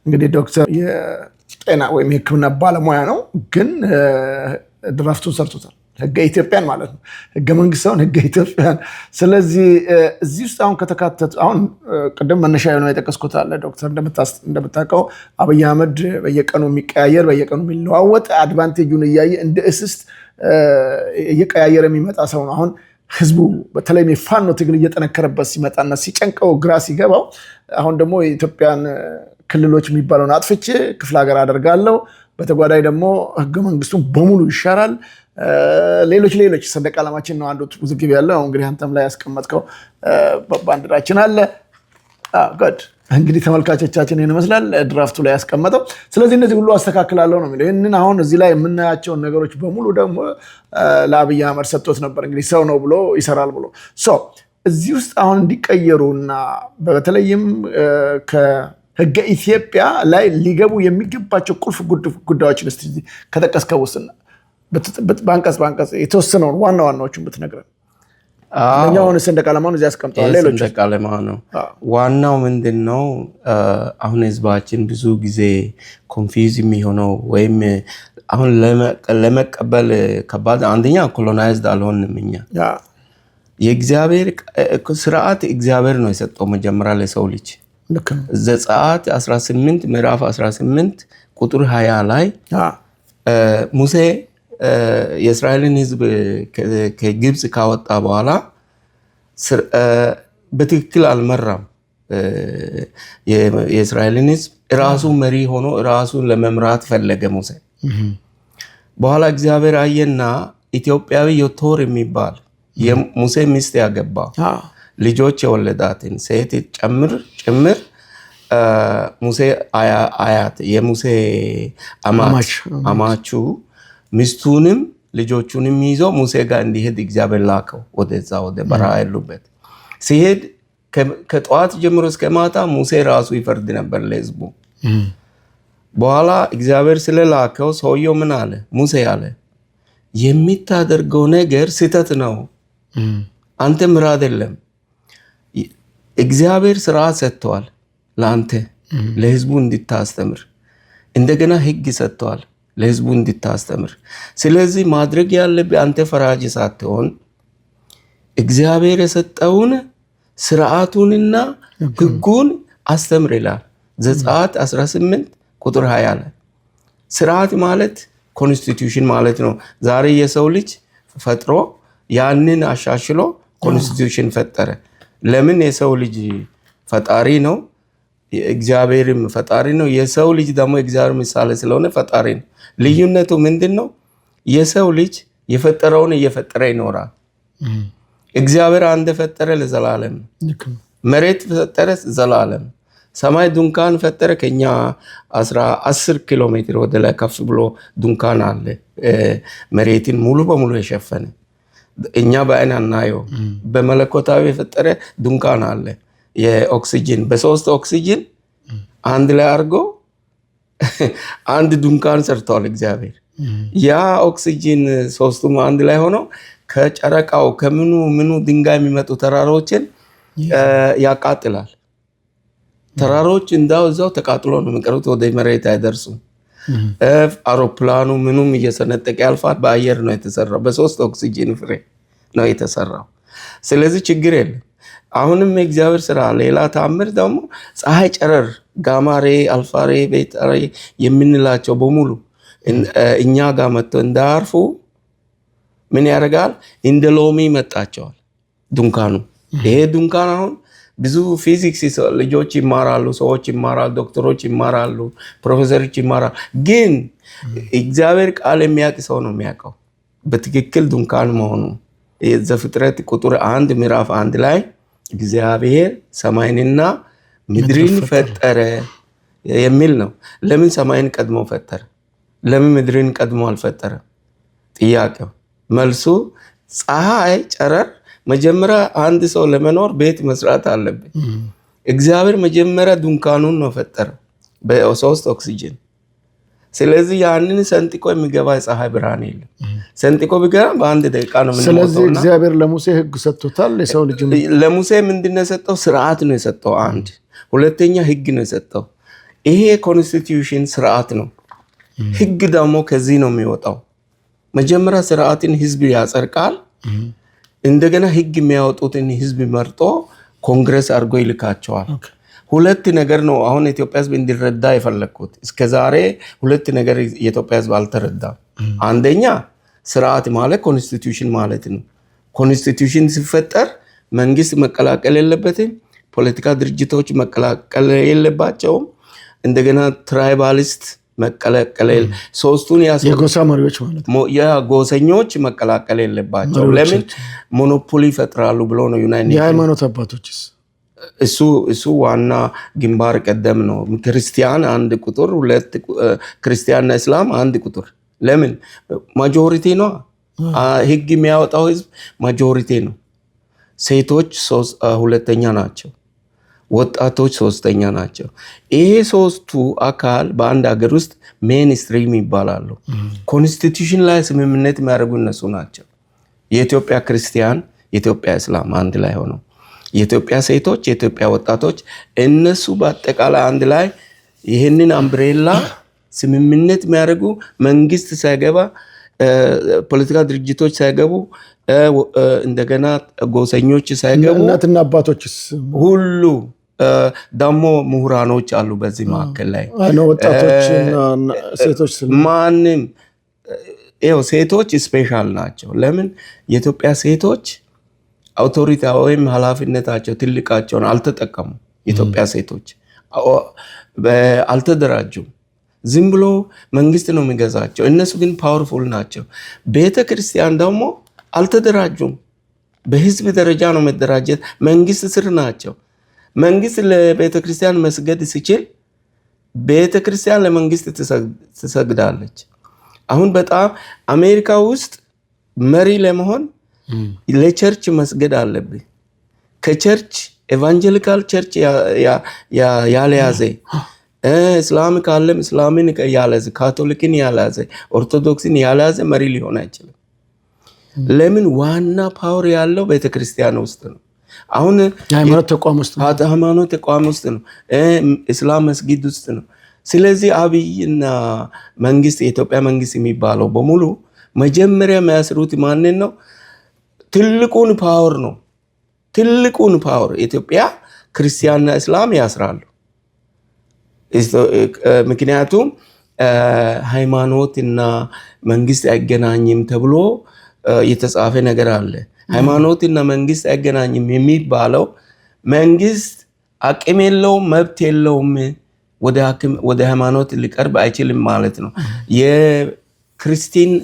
እንግዲህ ዶክተር የጤና ወይም የሕክምና ባለሙያ ነው፣ ግን ድራፍቱን ሰርቶታል። ህገ ኢትዮጵያን ማለት ነው። ህገ መንግስት ሳይሆን ህገ ኢትዮጵያን። ስለዚህ እዚህ ውስጥ አሁን ከተካተቱ አሁን ቅድም መነሻ የሆነው የጠቀስኩት አለ ዶክተር እንደምታውቀው አብይ አህመድ በየቀኑ የሚቀያየር በየቀኑ የሚለዋወጥ አድቫንቴጁን እያየ እንደ እስስት እየቀያየረ የሚመጣ ሰው ነው። አሁን ህዝቡ በተለይም የፋኖ ትግል እየጠነከረበት ሲመጣና ሲጨንቀው ግራ ሲገባው አሁን ደግሞ የኢትዮጵያን ክልሎች የሚባለውን አጥፍቼ ክፍለ ሀገር አደርጋለሁ፣ በተጓዳኝ ደግሞ ህገ መንግስቱን በሙሉ ይሻራል፣ ሌሎች ሰንደቅ ዓላማችን ነው አንዱ ውዝግብ ያለው። እንግዲህ አንተም ላይ ያስቀመጥከው ባንዲራችን አለ። ጉድ እንግዲህ ተመልካቾቻችን ይህን ይመስላል ድራፍቱ ላይ ያስቀመጠው። ስለዚህ እነዚህ ሁሉ አስተካክላለሁ ነው የሚለው። ይህንን አሁን እዚህ ላይ የምናያቸውን ነገሮች በሙሉ ደግሞ ለአብይ አህመድ ሰጥቶት ነበር። እንግዲህ ሰው ነው ብሎ ይሰራል ብሎ እዚህ ውስጥ አሁን እንዲቀየሩና በተለይም ከህገ ኢትዮጵያ ላይ ሊገቡ የሚገባቸው ቁልፍ ጉዳዮችን እስቲ ከጠቀስከው ውስጥ በአንቀጽ የተወሰነውን ዋና ዋናዎቹን ብትነግረን። እኛውን ሰንደቅ ዓላማውን እዚህ ያስቀምጠዋል። ሌሎች ሰንደቅ ዓላማ ነው ዋናው። ምንድን ነው አሁን ህዝባችን ብዙ ጊዜ ኮንፊውዝ የሚሆነው ወይም አሁን ለመቀበል ከባድ፣ አንደኛ ኮሎናይዝድ አልሆንም እኛ። የእግዚአብሔር ስርዓት እግዚአብሔር ነው የሰጠው መጀመሪያ ለሰው ልጅ። ዘጸአት 18 ምዕራፍ 18 ቁጥር 20 ላይ ሙሴ የእስራኤልን ህዝብ ከግብፅ ካወጣ በኋላ በትክክል አልመራም። የእስራኤልን ህዝብ ራሱ መሪ ሆኖ ራሱን ለመምራት ፈለገ ሙሴ። በኋላ እግዚአብሔር አየና ኢትዮጵያዊ ዮቶር የሚባል የሙሴ ሚስት ያገባ ልጆች የወለዳትን ሴት ጭምር ሙሴ አያት የሙሴ አማቹ ሚስቱንም ልጆቹንም ይዞ ሙሴ ጋር እንዲሄድ እግዚአብሔር ላከው። ወደዛ ወደ በረሃ ያሉበት ሲሄድ ከጠዋት ጀምሮ እስከ ማታ ሙሴ ራሱ ይፈርድ ነበር ለህዝቡ። በኋላ እግዚአብሔር ስለላከው ሰውየው ምን አለ? ሙሴ አለ የሚታደርገው ነገር ስህተት ነው፣ አንተ ምራ አይደለም። እግዚአብሔር ስራ ሰጥቷል ለአንተ ለህዝቡ እንድታስተምር፣ እንደገና ህግ ሰጥቷል ለህዝቡ እንድታስተምር። ስለዚህ ማድረግ ያለብህ አንተ ፈራጅ ሳትሆን እግዚአብሔር የሰጠውን ስርዓቱንና ህጉን አስተምር ይላል ዘጸአት 18 ቁጥር 20 ላይ። ስርዓት ማለት ኮንስቲቱሽን ማለት ነው። ዛሬ የሰው ልጅ ፈጥሮ ያንን አሻሽሎ ኮንስቲቱሽን ፈጠረ። ለምን? የሰው ልጅ ፈጣሪ ነው፣ እግዚአብሔርም ፈጣሪ ነው። የሰው ልጅ ደግሞ እግዚአብሔር ምሳሌ ስለሆነ ፈጣሪ ነው። ልዩነቱ ምንድን ነው? የሰው ልጅ የፈጠረውን እየፈጠረ ይኖራል። እግዚአብሔር አንድ ፈጠረ ለዘላለም፣ መሬት ፈጠረ ዘላለም፣ ሰማይ ድንኳን ፈጠረ። ከኛ 10 ኪሎ ሜትር ወደ ላይ ከፍ ብሎ ድንኳን አለ፣ መሬትን ሙሉ በሙሉ የሸፈነ እኛ በአይን አናየው። በመለኮታዊ የፈጠረ ድንኳን አለ፣ የኦክሲጅን በሶስት ኦክሲጅን አንድ ላይ አድርጎ አንድ ድንኳን ሰርቷል እግዚአብሔር። ያ ኦክሲጅን ሶስቱም አንድ ላይ ሆኖ ከጨረቃው ከምኑ ድንጋይ የሚመጡ ተራሮችን ያቃጥላል። ተራሮች እዛው ተቃጥሎ ነው የሚቀሩት፣ ወደ መሬት አይደርሱም። አውሮፕላኑ ምኑም እየሰነጠቀ ያልፋል። በአየር ነው የተሰራው፣ በሶስት ኦክሲጅን ፍሬ ነው የተሰራው። ስለዚህ ችግር የለም። አሁንም የእግዚአብሔር ስራ ሌላ ታምር ደግሞ ፀሐይ ጨረር፣ ጋማሬ፣ አልፋሬ፣ ቤታሬ የምንላቸው በሙሉ እኛ ጋር መጥተው እንዳያርፉ ምን ያደርጋል? እንደ ሎሚ መጣቸዋል ድንኳኑ። ይሄ ድንኳን አሁን ብዙ ፊዚክስ ልጆች ይማራሉ፣ ሰዎች ይማራሉ፣ ዶክተሮች ይማራሉ፣ ፕሮፌሰሮች ይማራሉ። ግን እግዚአብሔር ቃል የሚያውቅ ሰው ነው የሚያውቀው በትክክል ድንኳን መሆኑ። ዘፍጥረት ቁጥር 1 ምዕራፍ 1 ላይ እግዚአብሔር ሰማይንና ምድርን ፈጠረ የሚል ነው። ለምን ሰማይን ቀድሞ ፈጠረ? ለምን ምድርን ቀድሞ አልፈጠረ? ጥያቄው። መልሱ ፀሐይ ጨረር መጀመሪያ አንድ ሰው ለመኖር ቤት መስራት አለበት። እግዚአብሔር መጀመሪያ ድንኳኑን ነው ፈጠረው በሶስት ኦክሲጅን። ስለዚህ ያንን ሰንጥቆ የሚገባ የፀሐይ ብርሃን የለም። ሰንጥቆ ቢገባ በአንድ ደቂቃ ነው የምንሞተውና፣ ስለዚህ እግዚአብሔር ለሙሴ ህግ ሰጥቶታል። የሰው ልጅ ለሙሴ ምንድን ነው የሰጠው? ስርዓት ነው የሰጠው። አንድ ሁለተኛ ህግ ነው የሰጠው። ይሄ ኮንስቲትዩሽን ስርዓት ነው። ህግ ደግሞ ከዚህ ነው የሚወጣው። መጀመሪያ ስርዓትን ህዝብ ያጸድቃል። እንደገና ህግ የሚያወጡትን ህዝብ መርጦ ኮንግረስ አድርጎ ይልካቸዋል። ሁለት ነገር ነው አሁን ኢትዮጵያ ህዝብ እንዲረዳ የፈለኩት። እስከዛሬ ሁለት ነገር የኢትዮጵያ ህዝብ አልተረዳም። አንደኛ ስርዓት ማለት ኮንስቲቱሽን ማለት ነው። ኮንስቲቱሽን ሲፈጠር መንግስት መቀላቀል የለበትም፣ ፖለቲካ ድርጅቶች መቀላቀል የለባቸውም። እንደገና ትራይባሊስት መቀላቀል ሶስቱን የጎሳ መሪዎች ማለት ነው የጎሰኞች መቀላቀል የለባቸው። ለምን ሞኖፖሊ ይፈጥራሉ ብሎ ነው ዩናይትድ የሃይማኖት አባቶችስ እሱ ዋና ግንባር ቀደም ነው። ክርስቲያን አንድ ቁጥር፣ ሁለት ክርስቲያንና እስላም አንድ ቁጥር። ለምን ማጆሪቲ ነው። ህግ የሚያወጣው ህዝብ ማጆሪቲ ነው። ሴቶች ሁለተኛ ናቸው፣ ወጣቶች ሶስተኛ ናቸው። ይሄ ሶስቱ አካል በአንድ ሀገር ውስጥ ሜንስትሪም ይባላሉ። ኮንስቲቱሽን ላይ ስምምነት የሚያደርጉ እነሱ ናቸው። የኢትዮጵያ ክርስቲያን፣ የኢትዮጵያ እስላም አንድ ላይ ሆነው፣ የኢትዮጵያ ሴቶች፣ የኢትዮጵያ ወጣቶች እነሱ በአጠቃላይ አንድ ላይ ይህንን አምብሬላ ስምምነት የሚያደርጉ መንግስት ሳይገባ ፖለቲካ ድርጅቶች ሳይገቡ እንደገና ጎሰኞች ሳይገቡ እናትና አባቶችስ ሁሉ ደግሞ ምሁራኖች አሉ በዚህ መካከል ላይ ወጣቶችና ሴቶች ማንም ይኸው ሴቶች ስፔሻል ናቸው። ለምን የኢትዮጵያ ሴቶች አውቶሪቲ ወይም ኃላፊነታቸው ትልቃቸውን አልተጠቀሙ። የኢትዮጵያ ሴቶች አልተደራጁም። ዝም ብሎ መንግስት ነው የሚገዛቸው። እነሱ ግን ፓወርፉል ናቸው። ቤተ ክርስቲያን ደግሞ አልተደራጁም። በህዝብ ደረጃ ነው መደራጀት። መንግስት ስር ናቸው። መንግስት ለቤተ ክርስቲያን መስገድ ሲችል ቤተ ክርስቲያን ለመንግስት ትሰግዳለች። አሁን በጣም አሜሪካ ውስጥ መሪ ለመሆን ለቸርች መስገድ አለብህ። ከቸርች ኤቫንጀሊካል ቸርች ያልያዘ እስላም ካለም እስላምን ያልያዘ፣ ካቶሊክን ያልያዘ፣ ኦርቶዶክስን ያልያዘ መሪ ሊሆን አይችልም። ለምን? ዋና ፓወር ያለው ቤተክርስቲያን ውስጥ ነው። አሁን የሃይማኖት ተቋም ውስጥ ነው። እስላም መስጊድ ውስጥ ነው። ስለዚህ አብይና መንግስት፣ የኢትዮጵያ መንግስት የሚባለው በሙሉ መጀመሪያ የሚያስሩት ማንን ነው? ትልቁን ፓወር ነው። ትልቁን ፓወር ኢትዮጵያ ክርስቲያንና እስላም ያስራሉ። ምክንያቱም ሃይማኖትና መንግስት አይገናኝም ተብሎ የተጻፈ ነገር አለ። ሃይማኖትና መንግስት አይገናኝም የሚባለው መንግስት አቅም የለውም፣ መብት የለውም፣ ወደ ሃይማኖት ሊቀርብ አይችልም ማለት ነው።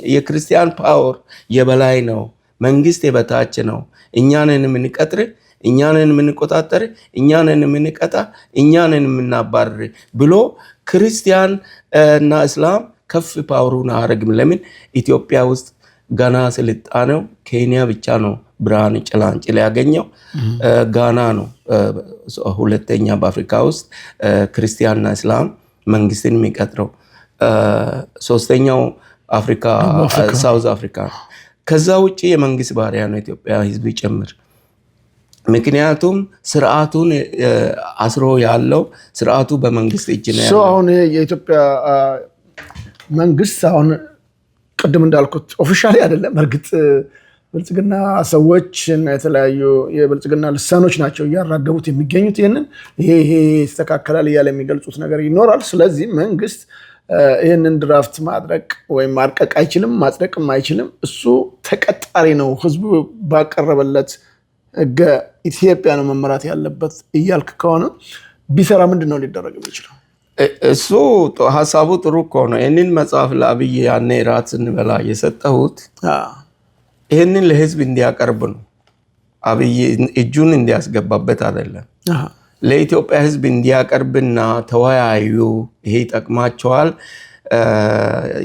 የክርስቲያን ፓወር የበላይ ነው፣ መንግስት የበታች ነው። እኛንን የምንቀጥር፣ እኛንን የምንቆጣጠር፣ እኛንን የምንቀጣ፣ እኛንን የምናባርር ብሎ ክርስቲያን እና እስላም ከፍ ፓወሩን አያረግም። ለምን? ኢትዮጵያ ውስጥ ጋና ስልጣኔው ኬንያ ብቻ ነው ብርሃን ጭላንጭል ያገኘው። ጋና ነው ሁለተኛ በአፍሪካ ውስጥ ክርስቲያንና እስላም መንግስትን የሚቀጥረው። ሶስተኛው አፍሪካ ሳውዝ አፍሪካ። ከዛ ውጭ የመንግስት ባሪያ ነው ኢትዮጵያ ህዝብ ጭምር። ምክንያቱም ስርዓቱን አስሮ ያለው ስርዓቱ በመንግስት እጅ ነው ያለው። አሁን የኢትዮጵያ መንግስት አሁን ቅድም እንዳልኩት ኦፊሻሊ አይደለም። እርግጥ ብልጽግና ሰዎች የተለያዩ የብልጽግና ልሳኖች ናቸው እያራገቡት የሚገኙት። ይሄ ይስተካከላል እያለ የሚገልጹት ነገር ይኖራል። ስለዚህ መንግስት ይህንን ድራፍት ማድረግ ወይም ማርቀቅ አይችልም፣ ማጽደቅም አይችልም። እሱ ተቀጣሪ ነው። ህዝቡ ባቀረበለት ህገ ኢትዮጵያ ነው መመራት ያለበት እያልክ ከሆነ ቢሰራ ምንድን ነው ሊደረግ የሚችለው? እሱ ሀሳቡ ጥሩ እኮ ነው። ይህንን መጽሐፍ ለአብይ ያኔ ራት ስንበላ የሰጠሁት ይህንን ለህዝብ እንዲያቀርብ ነው። አብይ እጁን እንዲያስገባበት አይደለም። ለኢትዮጵያ ህዝብ እንዲያቀርብና ተወያዩ፣ ይሄ ይጠቅማቸዋል፣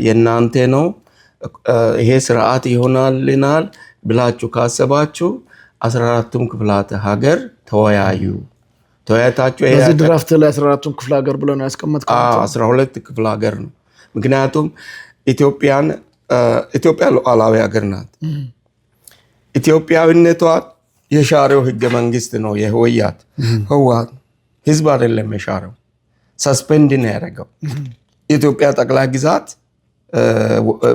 የእናንተ ነው፣ ይሄ ስርዓት ይሆናልናል ብላችሁ ካሰባችሁ 14ቱም ክፍላተ ሀገር ተወያዩ። ተወያይታችሁ በዚህ ድራፍት ላይ 14ቱም ክፍለ ሀገር ብለው ነው ያስቀመጥከው? 12 ክፍለ ሀገር ነው። ምክንያቱም ኢትዮጵያ ሉዓላዊ ሀገር ናት። ኢትዮጵያዊነቷን የሻረው ህገ መንግስት ነው የህወሓት ህዝብ አይደለም የሻረው፣ ሰስፔንድ ነው ያደረገው። የኢትዮጵያ ጠቅላይ ግዛት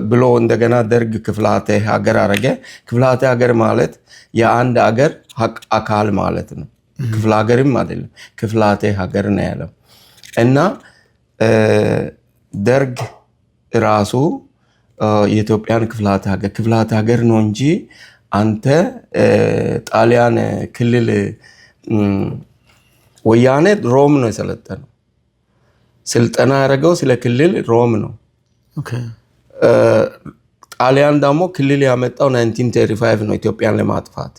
ብሎ እንደገና ደርግ ክፍላተ ሀገር አረገ። ክፍላተ ሀገር ማለት የአንድ ሀገር አካል ማለት ነው። ክፍለ ሀገርም አይደለም፣ ክፍላተ ሀገር ነው ያለው። እና ደርግ ራሱ የኢትዮጵያን ክፍላተ ሀገር ነው እንጂ አንተ ጣሊያን ክልል ወያኔ ሮም ነው የሰለጠነው። ስልጠና ያደረገው ስለ ክልል ሮም ነው። ጣሊያን ደግሞ ክልል ያመጣው 1935 ነው ኢትዮጵያን ለማጥፋት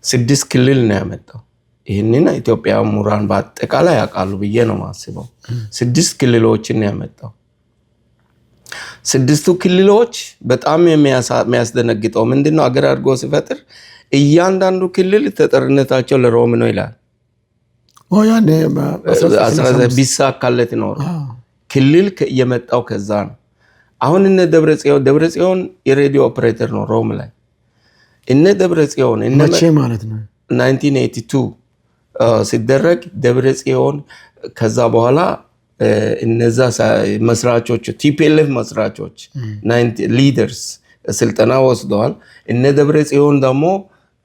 6 ክልል ነው ያመጣው። ይህንን ኢትዮጵያ ምሁራን በአጠቃላይ ያውቃሉ ብዬ ነው ማስበው። 6 ክልሎችን ነው ያመጣው። 6ቱ ክልሎች በጣም የሚያስደነግጠው ምንድነው? አገር አድርጎ ሲፈጥር እያንዳንዱ ክልል ተጠርነታቸው ለሮም ነው ይላል። ያኔ ቢሳካለት ነው ክልል የመጣው ከዛ ነው። አሁን እነ ደብረጽዮን የሬዲዮ ኦፕሬተር ነው ሮም ላይ። እነ ደብረጽዮን መቼ ማለት ነው 1982 ሲደረግ ደብረጽዮን ከዛ በኋላ እነዛ መስራቾች ቲፒኤልኤፍ መስራቾች ሊደርስ ስልጠና ወስደዋል። እነ ደብረጽዮን ደግሞ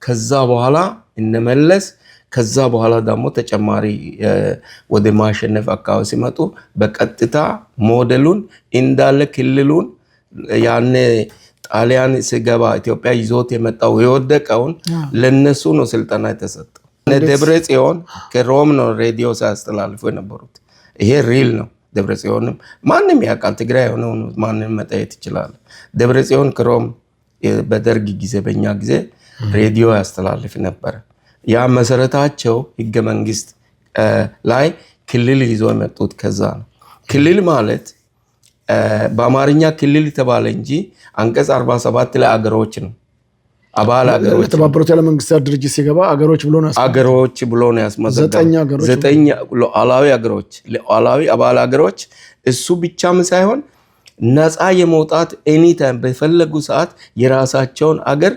ከዛ በኋላ እነመለስ ከዛ በኋላ ደግሞ ተጨማሪ ወደ ማሸነፍ አካባቢ ሲመጡ በቀጥታ ሞዴሉን እንዳለ ክልሉን ያኔ ጣሊያን ሲገባ ኢትዮጵያ ይዞት የመጣው የወደቀውን ለነሱ ነው ስልጠና የተሰጠው። ደብረጽዮን ከሮም ነው ሬዲዮ ሲያስተላልፉ የነበሩት። ይሄ ሪል ነው። ደብረጽዮንም ማንም ያውቃል። ትግራይ የሆነው ማንም መጠየቅ ይችላል። ደብረጽዮን ከሮም በደርግ ጊዜ በእኛ ጊዜ ሬዲዮ ያስተላልፍ ነበረ። ያ መሰረታቸው ህገ መንግስት ላይ ክልል ይዞ የመጡት ከዛ ነው። ክልል ማለት በአማርኛ ክልል ተባለ እንጂ አንቀጽ 47 ላይ አገሮች ነው። አባል አገሮች የተባበሩት ያለ መንግስታት ድርጅት ሲገባ አገሮች ብሎ ነው ያስመዘገበው። 9 ሉዓላዊ አገሮች፣ ሉዓላዊ አባል አገሮች። እሱ ብቻም ሳይሆን ነፃ የመውጣት ኤኒታይም በፈለጉ ሰዓት የራሳቸውን አገር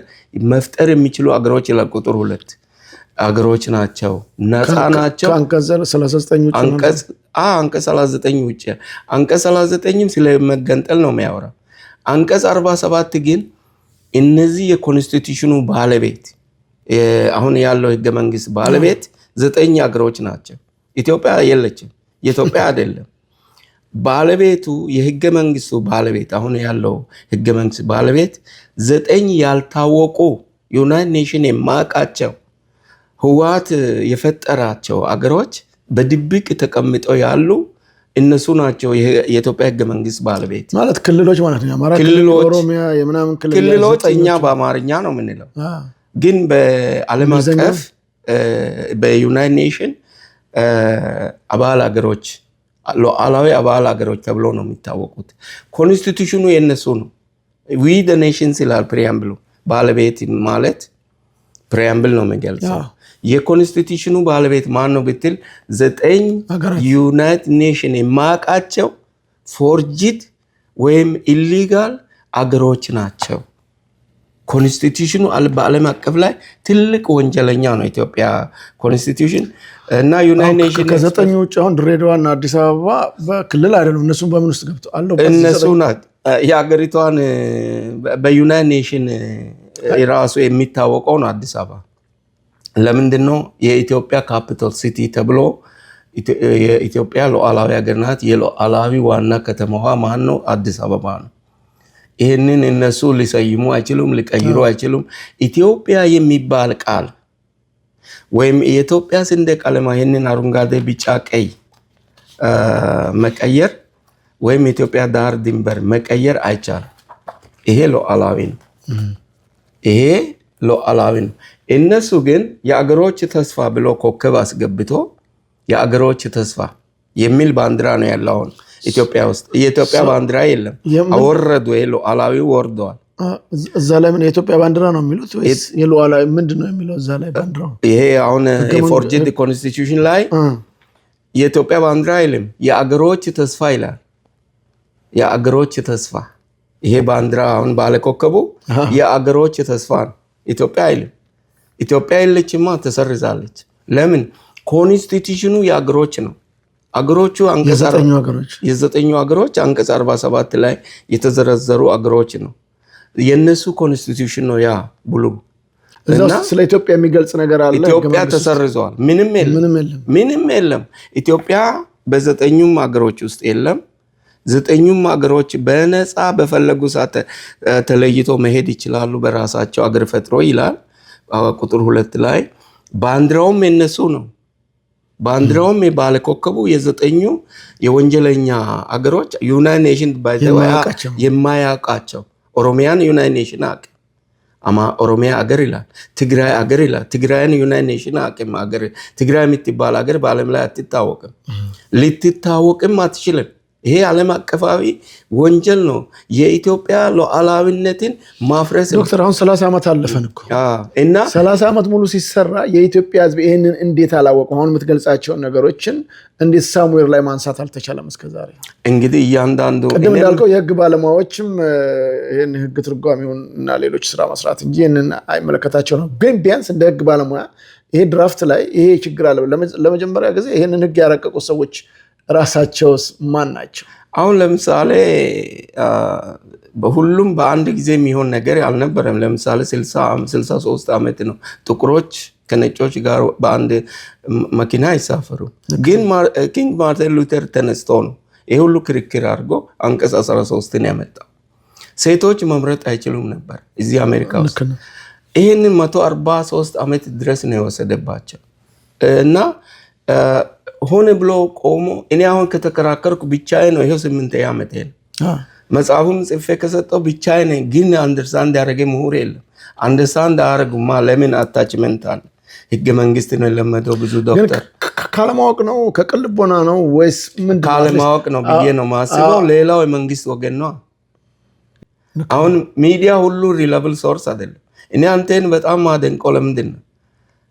መፍጠር የሚችሉ አገሮች ይላል ቁጥር 2 አገሮች ናቸው። ነፃ ናቸው። አንቀጽ 39 ውጪ አንቀጽ 39 ውጪ አንቀጽ 39ም ስለ መገንጠል ነው የሚያወራው። አንቀጽ 47 ግን እነዚህ የኮንስቲቲዩሽኑ ባለቤት አሁን ያለው ህገ መንግስት ባለቤት 9 አገሮች ናቸው። ኢትዮጵያ የለችም። የኢትዮጵያ አይደለም ባለቤቱ። የህገ መንግስቱ ባለቤት አሁን ያለው ህገ መንግስት ባለቤት 9 ያልታወቁ ዩናይትድ ኔሽን የማያውቃቸው ህወሓት የፈጠራቸው አገሮች በድብቅ ተቀምጠው ያሉ እነሱ ናቸው የኢትዮጵያ ህገ መንግስት ባለቤት ማለት ክልሎች ማለት ነው። አማራ ክልል፣ ኦሮሚያ የምናምን ክልሎች እኛ በአማርኛ ነው የምንለው፣ ግን በዓለም አቀፍ በዩናይትድ ኔሽን አባል አገሮች ሉዓላዊ አባል አገሮች ተብሎ ነው የሚታወቁት። ኮንስቲቱሽኑ የነሱ ነው። ዊ ዘ ኔሽንስ ይላል ፕሪያምብሉ። ባለቤት ማለት ፕሪያምብል ነው የሚገልጸው። የኮንስቲቱሽኑ ባለቤት ማን ነው ብትል 9 ዩናይትድ ኔሽን የማያውቃቸው ፎርጂድ ወይም ኢሊጋል አገሮች ናቸው። ኮንስቲቱሽኑ በዓለም አቀፍ ላይ ትልቅ ወንጀለኛ ነው ኢትዮጵያ ኮንስቲቱሽን እና ዩናይትድ ኔሽን ከ9 ውጭ አሁን ድሬዳዋና አዲስ አበባ በክልል አይደሉም። እነሱ በምን ውስጥ ገብተው አለው? እነሱ ናት የሀገሪቷን በዩናይትድ ኔሽን ራሱ የሚታወቀው ነው አዲስ አበባ። ለምንድን ነው የኢትዮጵያ ካፒታል ሲቲ ተብሎ? የኢትዮጵያ ሉዓላዊ ሀገር ናት። የሉዓላዊ ዋና ከተማዋ ማን ነው? አዲስ አበባ ነው። ይህንን እነሱ ሊሰይሙ አይችሉም፣ ሊቀይሩ አይችሉም። ኢትዮጵያ የሚባል ቃል ወይም የኢትዮጵያ ሰንደቅ ዓላማ ይህንን አረንጓዴ፣ ቢጫ፣ ቀይ መቀየር ወይም የኢትዮጵያ ዳር ድንበር መቀየር አይቻልም። ይሄ ሉዓላዊ ነው። ይሄ ሉዓላዊ ነው። እነሱ ግን የአገሮች ተስፋ ብሎ ኮከብ አስገብቶ የአገሮች ተስፋ የሚል ባንዲራ ነው ያለው። አሁን ኢትዮጵያ ውስጥ የኢትዮጵያ ባንዲራ የለም። አወረዱ። ሉዓላዊ ወርደዋል። እዛ ላይ ምን የኢትዮጵያ ባንዲራ ነው የሚሉት ወይስ የሉዓላዊ ምንድነው የሚለው? እዛ ላይ ባንዲራው ይሄ አሁን የፎርጅድ ኮንስቲቱሽን ላይ የኢትዮጵያ ባንዲራ የለም። የአገሮች ተስፋ ይላል። የአገሮች ተስፋ ይሄ ባንዲራ አሁን ባለ ኮከቡ የአገሮች ተስፋ ነው። ኢትዮጵያ አይልም። ኢትዮጵያ የለችማ፣ ተሰርዛለች። ለምን? ኮንስቲቱሽኑ የአገሮች ነው። አገሮቹ የዘጠኙ አገሮች አንቀጽ 47 ላይ የተዘረዘሩ አገሮች ነው። የነሱ ኮንስቲቱሽን ነው ያ ብሉ። ስለ ኢትዮጵያ የሚገልጽ ነገር አለ? ኢትዮጵያ ተሰርዟል። ምንም የለም። ኢትዮጵያ በዘጠኙም አገሮች ውስጥ የለም። ዘጠኙም አገሮች በነፃ በፈለጉ ሰዓት ተለይቶ መሄድ ይችላሉ በራሳቸው አገር ፈጥሮ ይላል ቁጥር 2 ላይ። ባንዲራውም የነሱ ነው። ባንዲራውም የባለ ኮከቡ የዘጠኙ የወንጀለኛ አገሮች ዩናይትድ ኔሽን የማያውቃቸው ኦሮሚያን ዩናይትድ ኔሽን አቅ ኦሮሚያ አገር ይላል፣ ትግራይ አገር ይላል። ትግራይን ዩናይትድ ኔሽን አቅም አገር ትግራይ የምትባል አገር በዓለም ላይ አትታወቅም፣ ልትታወቅም አትችልም። ይሄ ዓለም አቀፋዊ ወንጀል ነው። የኢትዮጵያ ሉዓላዊነትን ማፍረስ ነው። ዶክተር አሁን 30 ዓመት አለፈን እኮ እና 30 ዓመት ሙሉ ሲሰራ የኢትዮጵያ ሕዝብ ይሄንን እንዴት አላወቀም? አሁን የምትገልጻቸውን ነገሮችን እንዴት ሳሙኤል ላይ ማንሳት አልተቻለም እስከዛሬ? እንግዲህ እያንዳንዱ ቅድም እንዳልከው የህግ ባለሙያዎችም ይህን ህግ ትርጓሜውን እና ሌሎች ስራ መስራት እንጂ ይህንን አይመለከታቸው ነው። ግን ቢያንስ እንደ ህግ ባለሙያ ይሄ ድራፍት ላይ ይሄ ችግር አለ ለመጀመሪያ ጊዜ ይህንን ህግ ያረቀቁ ሰዎች ራሳቸውስ ማን ናቸው? አሁን ለምሳሌ በሁሉም በአንድ ጊዜ የሚሆን ነገር አልነበረም። ለምሳሌ 63 ዓመት ነው ጥቁሮች ከነጮች ጋር በአንድ መኪና ይሳፈሩ። ግን ኪንግ ማርቲን ሉተር ተነስቶ ነው ይህ ሁሉ ክርክር አድርጎ አንቀጽ 13ን ያመጣው። ሴቶች መምረጥ አይችሉም ነበር እዚህ አሜሪካ ውስጥ። ይህንን 143 ዓመት ድረስ ነው የወሰደባቸው እና ሆነ ብሎ ቆሞ እኔ አሁን ከተከራከርኩ ብቻዬ ነው። ይሄው 8 ዓመት ነው። መጽሐፉም ጽፌ ከሰጠው ብቻዬ ነኝ። ግን አንደርስታንድ ያደረገ ምሁር የለም። አንደርስታንድ አደረጉማ ለምን አታችመንት አለ። ህገ መንግስት ነው የለመደው ብዙ ዶክተር። ካለማወቅ ነው ከቅልቦና ነው ወይስ ምንድን ነው? ካለማወቅ ነው ብዬ ነው ማስበው። ሌላው የመንግስት ወገን ነው። አሁን ሚዲያ ሁሉ ሪላብል ሶርስ አይደለም። እኔ አንተን በጣም ማደንቀው ለምንድን ነው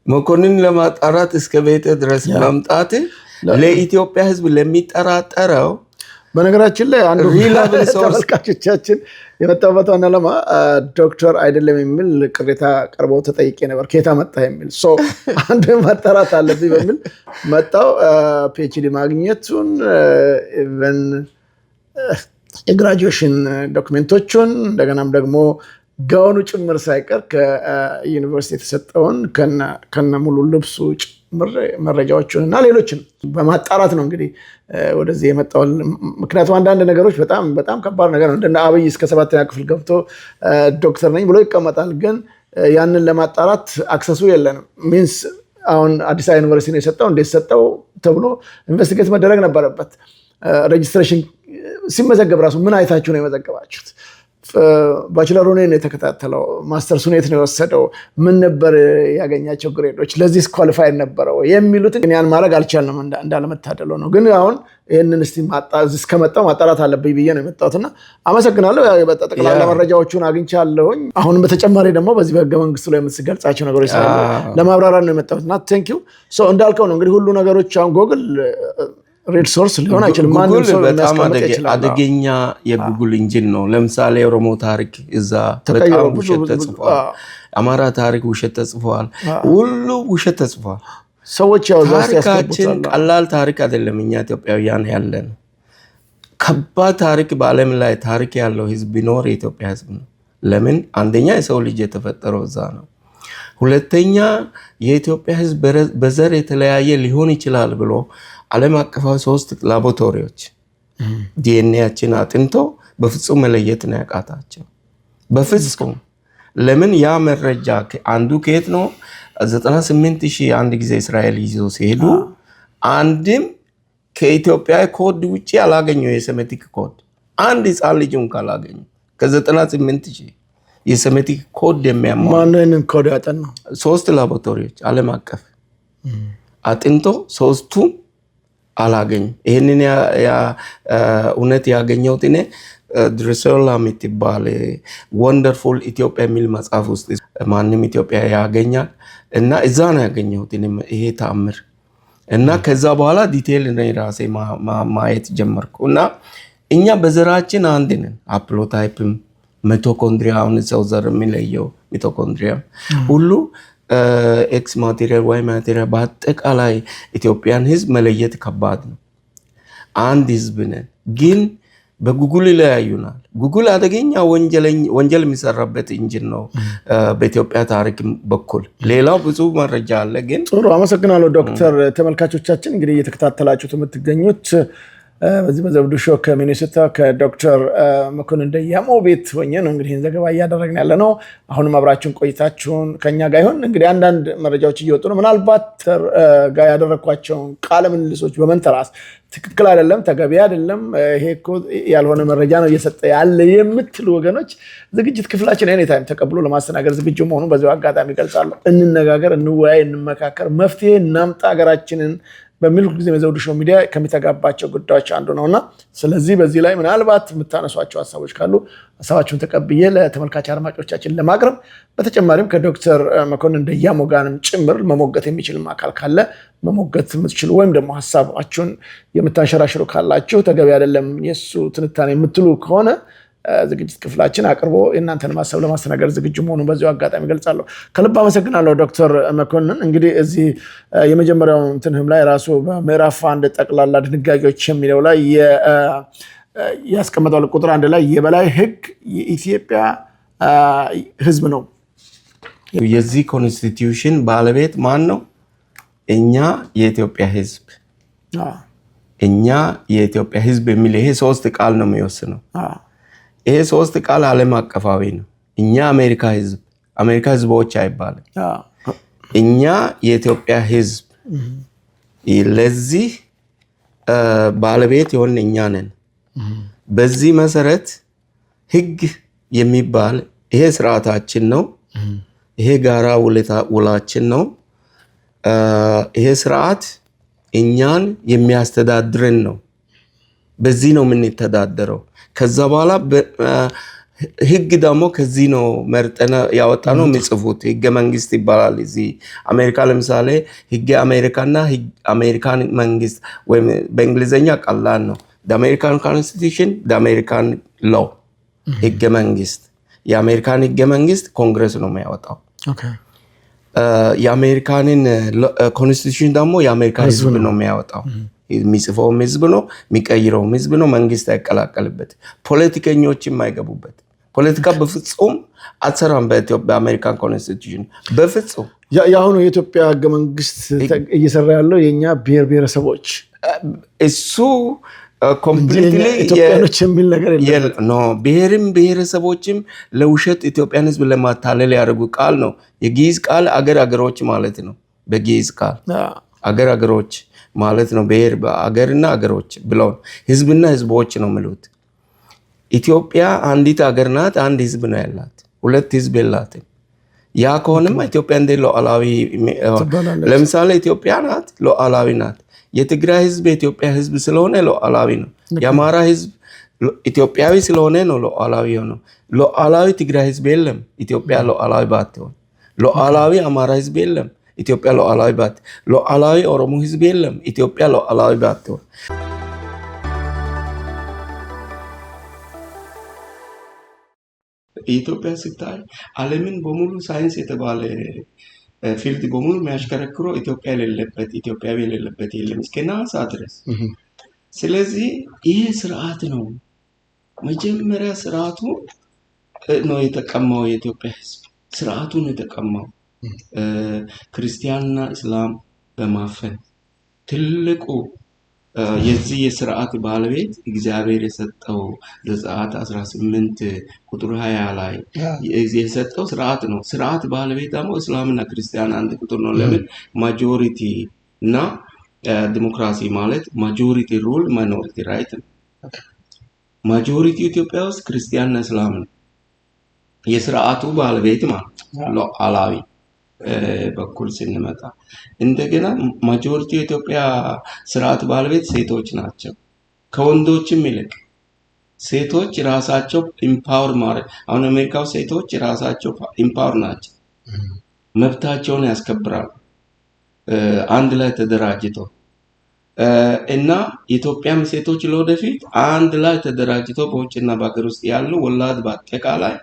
መኮንን ለማጣራት እስከ ቤተ ድረስ መምጣት ለኢትዮጵያ ህዝብ ለሚጠራጠረው። በነገራችን ላይ አንዱ ተመልካቾቻችን የመጣበት ዋና ዓላማ ዶክተር አይደለም የሚል ቅሬታ ቀርበው ተጠይቄ ነበር። ከየት መጣ የሚል አንዱ ማጣራት አለብኝ በሚል መጣው። ፒኤችዲ ማግኘቱን ኢቨን የግራጁዌሽን ዶክመንቶቹን እንደገናም ደግሞ ጋውኑ ጭምር ሳይቀር ከዩኒቨርሲቲ የተሰጠውን ከነ ሙሉ ልብሱ መረጃዎችን እና ሌሎችን በማጣራት ነው እንግዲህ ወደዚህ የመጣው። ምክንያቱም አንዳንድ ነገሮች በጣም በጣም ከባድ ነገር ነው። እንደ አብይ እስከ 7ኛ ክፍል ገብቶ ዶክተር ነኝ ብሎ ይቀመጣል። ግን ያንን ለማጣራት አክሰሱ የለንም። ሚንስ አሁን አዲስ አበባ ዩኒቨርሲቲ ነው የሰጠው፣ እንዴት ሰጠው ተብሎ ኢንቨስቲጌት መደረግ ነበረበት። ሬጅስትሬሽን ሲመዘገብ ራሱ ምን አይታችሁ ነው የመዘገባችሁት? ባችለር ሆነ ነው የተከታተለው፣ ማስተርስ ሁኔት ነው የወሰደው፣ ምን ነበር ያገኛቸው ግሬዶች፣ ለዚህ ኳሊፋይድ ነበረው የሚሉትን ያን ማድረግ አልቻልንም። እንዳለመታደለው ነው። ግን አሁን ይህንን እስቲ እስከመጣው ማጣራት አለብኝ ብዬ ነው የመጣሁትና አመሰግናለሁ። ጠቅላላ መረጃዎቹን አግኝቻለሁኝ። አሁንም በተጨማሪ ደግሞ በዚህ በህገ መንግስቱ ላይ የምትገልጻቸው ነገሮች ስላሉ ለማብራራት ነው የመጣሁትና ቴንኪው። እንዳልከው ነው እንግዲህ ሁሉ ነገሮች አሁን ጎግል ሬድ ሶርስ ሊሆን አይችልም። ማንም ሰው በጣም አደገኛ የጉግል ኢንጂን ነው። ለምሳሌ ኦሮሞ ታሪክ እዛ በጣም ውሸት ተጽፏል። አማራ ታሪክ ውሸት ተጽፏል። ሁሉ ውሸት ተጽፏል። ሰዎች ያው ታሪካችን ቀላል ታሪክ አይደለም። እኛ ኢትዮጵያውያን ያለን ከባድ ታሪክ፣ በዓለም ላይ ታሪክ ያለው ህዝብ ቢኖር የኢትዮጵያ ህዝብ ነው። ለምን? አንደኛ የሰው ልጅ የተፈጠረው እዛ ነው። ሁለተኛ የኢትዮጵያ ህዝብ በዘር የተለያየ ሊሆን ይችላል ብሎ ዓለም አቀፋዊ 3 ላቦራቶሪዎች ዲኤንኤያችን አጥንቶ በፍጹም መለየት ነው ያቃታቸው። በፍጹም። ለምን? ያ መረጃ አንዱ ከየት ነው? 98,000 አንድ ጊዜ እስራኤል ይዞ ሲሄዱ አንድም ከኢትዮጵያ ኮድ ውጪ አላገኘው። የሴሜቲክ ኮድ አንድ ህፃን ልጅ እንኳን አላገኘው። ከ98,000 የሴሜቲክ ኮድ የሚያሟላ ማንንም ኮድ ያጠናው 3 ላቦራቶሪዎች ዓለም አቀፍ አጥንቶ 3ቱም አላገኝ። ይህንን እውነት ያገኘሁት እኔ ድሬሶላ የምትባል ወንደርፉል ኢትዮጵያ የሚል መጽሐፍ ውስጥ ማንም ኢትዮጵያ ያገኛል እና እዛ ነው ያገኘሁት ይሄ ተአምር። እና ከዛ በኋላ ዲቴይል ራሴ ማየት ጀመርኩ። እና እኛ በዘራችን አንድ ነን። አፕሎታይፕም ሚቶኮንድሪያ፣ አሁን ሰው ዘር የሚለየው ሚቶኮንድሪያ ሁሉ ኤክስ ማቴሪያል ዋይ ማቴሪያል፣ በአጠቃላይ ኢትዮጵያን ህዝብ መለየት ከባድ ነው። አንድ ህዝብ ነን። ግን በጉግል ይለያዩናል። ጉግል አደገኛ ወንጀል የሚሰራበት ኢንጂን ነው በኢትዮጵያ ታሪክ በኩል። ሌላው ብዙ መረጃ አለ። ግን ጥሩ አመሰግናለሁ ዶክተር። ተመልካቾቻችን እንግዲህ እየተከታተላችሁት የምትገኙት በዚህ በዘውዱ ሾው ከሚኒሶታ ከዶክተር መኮንን ደያሞ ቤት ሆኜ ነው እንግዲህ ዘገባ እያደረግን ያለ ነው። አሁንም አብራችሁን ቆይታችሁን ከኛ ጋር ይሁን። እንግዲህ አንዳንድ መረጃዎች እየወጡ ነው። ምናልባት ጋር ያደረኳቸውን ቃለ ምልልሶች በመንተራስ ትክክል አይደለም፣ ተገቢ አይደለም፣ ይሄ እኮ ያልሆነ መረጃ ነው እየሰጠ ያለ የምትሉ ወገኖች ዝግጅት ክፍላችን ኤኒ ታይም ተቀብሎ ለማስተናገድ ዝግጁ መሆኑን በዚሁ አጋጣሚ ገልጻለሁ። እንነጋገር፣ እንወያይ፣ እንመካከር፣ መፍትሄ እናምጣ ሀገራችንን በሚል ጊዜ የዘውዱ ሾው ሚዲያ ከሚተጋባቸው ጉዳዮች አንዱ ነውና ስለዚህ በዚህ ላይ ምናልባት የምታነሷቸው ሀሳቦች ካሉ ሀሳባችሁን ተቀብዬ ለተመልካች አድማጮቻችን ለማቅረብ በተጨማሪም ከዶክተር መኮንን ደያሞ ጋርም ጭምር መሞገት የሚችልም አካል ካለ መሞገት የምትችሉ ወይም ደግሞ ሀሳባችሁን የምታንሸራሽሩ ካላችሁ ተገቢ አይደለም የሱ ትንታኔ የምትሉ ከሆነ ዝግጅት ክፍላችን አቅርቦ እናንተን ማሰብ ለማስተናገድ ዝግጁ መሆኑን በዚሁ አጋጣሚ ገልጻለሁ። ከልብ አመሰግናለሁ ዶክተር መኮንን። እንግዲህ እዚህ የመጀመሪያው እንትንም ላይ ራሱ በምዕራፍ 1 ጠቅላላ ድንጋጌዎች የሚለው ላይ ያስቀመጠው ቁጥር 1 ላይ የበላይ ህግ የኢትዮጵያ ህዝብ ነው። የዚህ ኮንስቲትዩሽን ባለቤት ማን ነው? እኛ የኢትዮጵያ ህዝብ። እኛ የኢትዮጵያ ህዝብ የሚል ይሄ 3 ቃል ነው የሚወስነው። ይሄ 3 ቃል ዓለም አቀፋዊ ነው። እኛ አሜሪካ ህዝቦች አይባልም። እኛ የኢትዮጵያ ህዝብ። ለዚህ ባለቤት የሆን እኛ ነን። በዚህ መሰረት ህግ የሚባል ይሄ ስርዓታችን ነው። ይሄ ጋራ ውላችን ነው። ይሄ ስርዓት እኛን የሚያስተዳድረን ነው። በዚህ ነው የምንተዳደረው። ከዛ በኋላ ህግ ደግሞ ከዚህ ነው መርጠን ያወጣ ነው የሚጽፉት። ህገ መንግስት ይባላል። እዚህ አሜሪካ ለምሳሌ ህገ አሜሪካና አሜሪካን መንግስት ወይም በእንግሊዘኛ ቀላል ነው። the Constitution, the American law ህገ መንግስት። የአሜሪካን ህገ መንግስት ኮንግረስ ነው የሚያወጣው። የአሜሪካንን ኮንስቲቱሽን ደግሞ የአሜሪካ ህዝብ ነው የሚያወጣው። የሚጽፈውም ህዝብ ነው፣ የሚቀይረውም ህዝብ ነው። መንግስት አይቀላቀልበት፣ ፖለቲከኞችም አይገቡበት። ፖለቲካ በፍጹም አትሰራም በኢትዮጵያ አሜሪካን ኮንስቲቱሽን በፍጹም። የአሁኑ የኢትዮጵያ ህገ መንግስት እየሰራ ያለው የኛ ብሔር ብሔረሰቦች እሱ ኮምፕሊትሊ ኢትዮጵያኖች የሚል ነገር የለም ነው። ብሔርም ብሔረሰቦችም ለውሸት ኢትዮጵያን ህዝብ ለማታለል ያደርጉ ቃል ነው። የግዕዝ ቃል አገሮች ማለት ነው። በግዕዝ ቃል አገሮች ማለት ነው። ብሔር አገርና አገሮች ብለው ህዝብና ህዝቦች ነው የሚሉት። ኢትዮጵያ አንዲት አገር ናት። አንድ ህዝብ ነው ያላት፣ ሁለት ህዝብ የላትም። ያ ከሆነም ኢትዮጵያ እንደ ሉዓላዊ ለምሳሌ ኢትዮጵያ ናት፣ ሉዓላዊ ናት። የትግራይ ህዝብ የኢትዮጵያ ህዝብ ስለሆነ ሉዓላዊ ነው። የአማራ ህዝብ ኢትዮጵያዊ ስለሆነ ነው ሉዓላዊ ነው። ሉዓላዊ ትግራይ ህዝብ የለም ኢትዮጵያ ሉዓላዊ ባትሆን። ሉዓላዊ አማራ ህዝብ የለም ኢትዮጵያ ሉዓላዊ ባትሆን። ሉዓላዊ ኦሮሞ ህዝብ የለም ኢትዮጵያ ሉዓላዊ ባትሆን። ኢትዮጵያ ስታይ ዓለምን በሙሉ ሳይንስ የተባለ ፊልድ በሙሉ የሚያሽከረክረው ኢትዮጵያዊ የሌለበት የለም እስከ ናሳ ድረስ። ስለዚህ ይህ ስርዓት ነው መጀመሪያ ስርዓቱ ነው የተቀማው። የኢትዮጵያ ህዝብ ስርዓቱን የተቀማው ክርስቲያንና እስላም በማፈን ትልቁ የዚህ የስርዓት ባለቤት እግዚአብሔር የሰጠው ዘጸአት 18 ቁጥር 20 ላይ የሰጠው ስርዓት ነው። ስርዓት ባለቤት ደግሞ እስላምና ክርስቲያን አንድ ቁጥር ነው። ለምን ማጆሪቲ እና ዲሞክራሲ ማለት ማጆሪቲ ሩል ማይኖሪቲ ራይት ነው። ማጆሪቲ ኢትዮጵያ ውስጥ ክርስቲያንና እስላም ነው። የስርዓቱ ባለቤት ማለት ሉዓላዊ በኩል ስንመጣ እንደገና ማጆሪቲ የኢትዮጵያ ስርዓት ባለቤት ሴቶች ናቸው። ከወንዶችም ይልቅ ሴቶች ራሳቸው ኢምፓወር ማድረግ። አሁን አሜሪካው ሴቶች ራሳቸው ኢምፓወር ናቸው፣ መብታቸውን ያስከብራሉ አንድ ላይ ተደራጅተው እና የኢትዮጵያም ሴቶች ለወደፊት አንድ ላይ ተደራጅተው በውጭና በሀገር ውስጥ ያሉ ወላድ በአጠቃላይ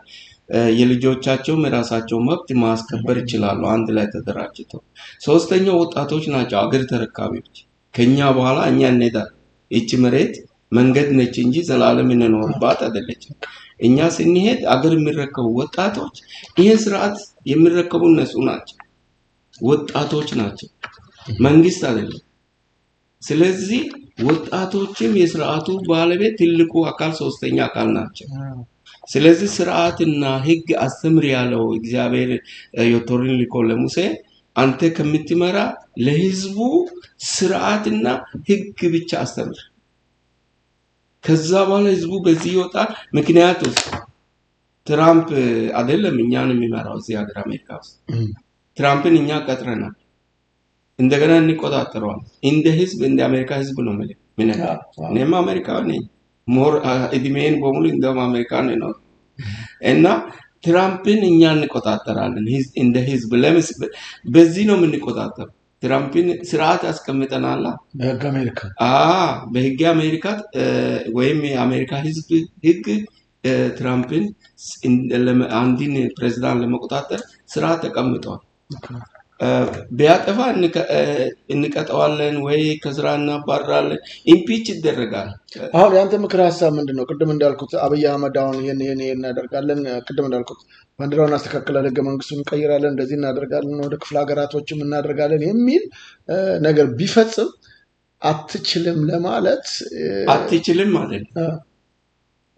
የልጆቻቸውም የራሳቸው መብት ማስከበር ይችላሉ አንድ ላይ ተደራጅተው። ሶስተኛው ወጣቶች ናቸው፣ አገር ተረካቢዎች። ከኛ በኋላ እኛ እንሄዳለን። እቺ መሬት መንገድ ነች እንጂ ዘላለም እንኖርባት አይደለችም። እኛ ስንሄድ አገር የሚረከቡ ወጣቶች ይሄን ስርዓት የሚረከቡ እነሱ ናቸው፣ ወጣቶች ናቸው፣ መንግስት አይደለም። ስለዚህ ወጣቶችም የስርዓቱ ባለቤት ትልቁ አካል ሶስተኛ አካል ናቸው። ስለዚህ ስርዓትና ህግ አስተምር ያለው እግዚአብሔር ዮቶርን ልኮ ለሙሴ አንተ ከምትመራ ለህዝቡ ስርዓትና ህግ ብቻ አስተምር፣ ከዛ በኋላ ህዝቡ በዚህ ይወጣል። ምክንያቱም ትራምፕ አይደለም እኛን የሚመራው እዚህ ሀገር አሜሪካ ውስጥ ትራምፕን እኛ ቀጥረናል፣ እንደገና እንቆጣጠረዋል። እንደ ህዝብ እንደ አሜሪካ ህዝብ ነው ማለት ምን እኔም አሜሪካዊ ነኝ፣ ሞር እድሜን በሙሉ እንደውም አሜሪካን ነው እና ትራምፕን እኛ እንቆጣጠራለን እንደ ህዝብ። ለምስ በዚህ ነው የምንቆጣጠረው። ትራምፕን ስርዓት አስቀምጠናል በህግ አሜሪካ በህግ አሜሪካ ወይም የአሜሪካ ህዝብ ህግ ትራምፕን አንድን ፕሬዝዳንት ለመቆጣጠር ስርዓት ተቀምጧል። ቢያጠፋ እንቀጠዋለን ወይ ከስራ እናባራለን፣ ኢምፒች ይደረጋል። አሁን ያንተ ምክር ሀሳብ ምንድነው? ቅድም እንዳልኩት አብይ አህመድ አሁን ይሄን እናደርጋለን፣ ቅድም እንዳልኩት ባንዲራውን አስተካክለን ህገ መንግስቱን እንቀይራለን፣ እንደዚህ እናደርጋለን፣ ወደ ክፍለ ሀገራቶችም እናደርጋለን የሚል ነገር ቢፈጽም አትችልም ለማለት አትችልም ማለት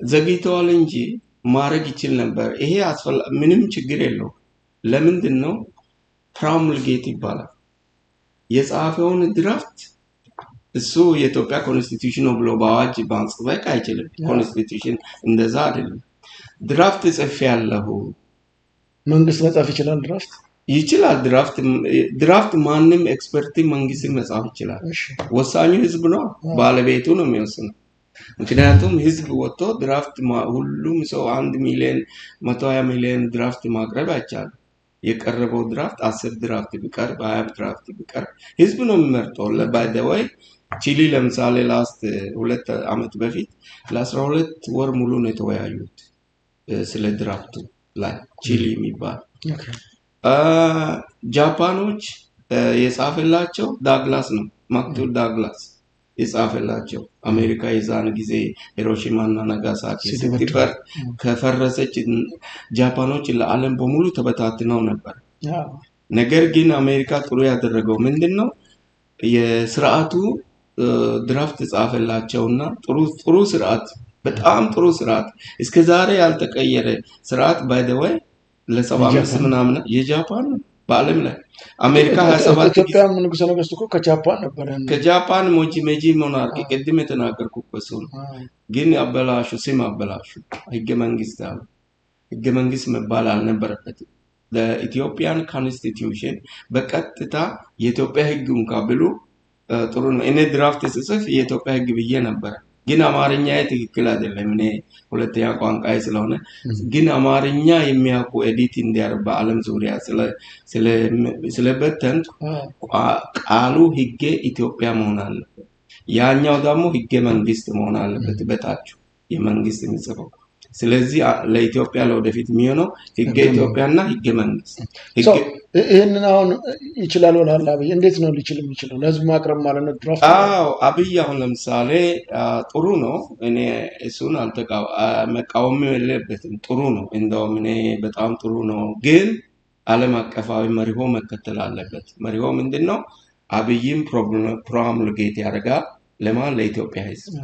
ዘግይተዋል እንጂ ማድረግ ይችል ነበር። ይሄ ምንም ችግር የለው። ለምንድን ነው ፕሮሙልጌት ይባላል። የጻፈውን ድራፍት እሱ የኢትዮጵያ ኮንስቲቲዩሽን ነው ብሎ በአዋጅ ማጽደቅ አይችልም። ኮንስቲቲዩሽን እንደዛ አይደለም። ድራፍት ጽፍ ያለው መንግስት መጻፍ ይችላል። ድራፍት ይችላል። ድራፍት ማንም ኤክስፐርት መንግስት መጻፍ ይችላል። ወሳኙ ህዝብ ነው፣ ባለቤቱ ነው የሚወስነው። ምክንያቱም ህዝብ ወጥቶ ድራፍት ሁሉም ሰው 1 ሚሊዮን 120 ሚሊዮን ድራፍት ማቅረብ አይቻልም። የቀረበው ድራፍት 10 ድራፍት ቢቀርብ 20 ድራፍት ቢቀርብ ህዝብ ነው የሚመርጠው። ባይ ዘ ወይ ቺሊ ለምሳሌ ላስት 2 አመት በፊት ለ12 ወር ሙሉ ነው የተወያዩት ስለ ድራፍቱ ላይ ቺሊ የሚባል። ጃፓኖች የጻፈላቸው ዳግላስ ነው፣ ማክቱር ዳግላስ የጻፈላቸው። አሜሪካ የዛን ጊዜ ሂሮሺማ እና ናጋሳኪ ስትፈር ከፈረሰች ጃፓኖች ለዓለም በሙሉ ተበታትነው ነበር። ነገር ግን አሜሪካ ጥሩ ያደረገው ምንድነው? የስርዓቱ ድራፍት ጻፈላቸውና ጥሩ ስርዓት፣ በጣም ጥሩ ስርዓት፣ እስከዛሬ ያልተቀየረ ስርዓት ባይ ዘ ወይ ለ75 ምናምን የጃፓን በዓለም ላይ አሜሪካ 27 ኢትዮጵያ ንጉሠ ነገሥት እኮ ከጃፓን ነበር። ከጃፓን ሜጂ ሞናርኪ ቅድም የተናገርኩበት ሰው ነው። ግን አበላሹ፣ ስም አበላሹ። ህገ መንግስት አለ። ህገ መንግስት መባል አልነበረበትም። ለኢትዮጵያን ኮንስቲቲዩሽን በቀጥታ የኢትዮጵያ ህግ እንኳን ብሎ ጥሩ ነው። እኔ ድራፍት ጽፍ የኢትዮጵያ ህግ ብዬ ነበር። ግን አማርኛ ትክክል አይደለም፣ እኔ ሁለተኛ ቋንቋዬ ስለሆነ። ግን አማርኛ የሚያውቁ ኤዲት እንዲያርባ ዓለም ዙሪያ ስለበተን ቃሉ ህገ ኢትዮጵያ መሆን አለበት፣ ያኛው ደግሞ ህገ መንግስት መሆን አለበት በታችሁ የመንግስት የሚጽፈው። ስለዚህ ለኢትዮጵያ ለወደፊት የሚሆነው ህገ ኢትዮጵያና ህገ መንግስት። ይሄንን አሁን ይችላል ወላላ አብይ እንዴት ነው ሊችል የሚችለው? ለህዝብ ማቅረብ ማለት ነው ድራፍት። አብይ አሁን ለምሳሌ ጥሩ ነው፣ እኔ እሱን መቃወም የለበትም፣ ጥሩ ነው። እንደውም እኔ በጣም ጥሩ ነው። ግን ዓለም አቀፋዊ መሪሆ መከተል አለበት። መሪሆ ምንድነው? አብይም ፕሮሙልጌት ያደርጋል ለማን? ለኢትዮጵያ ህዝብ።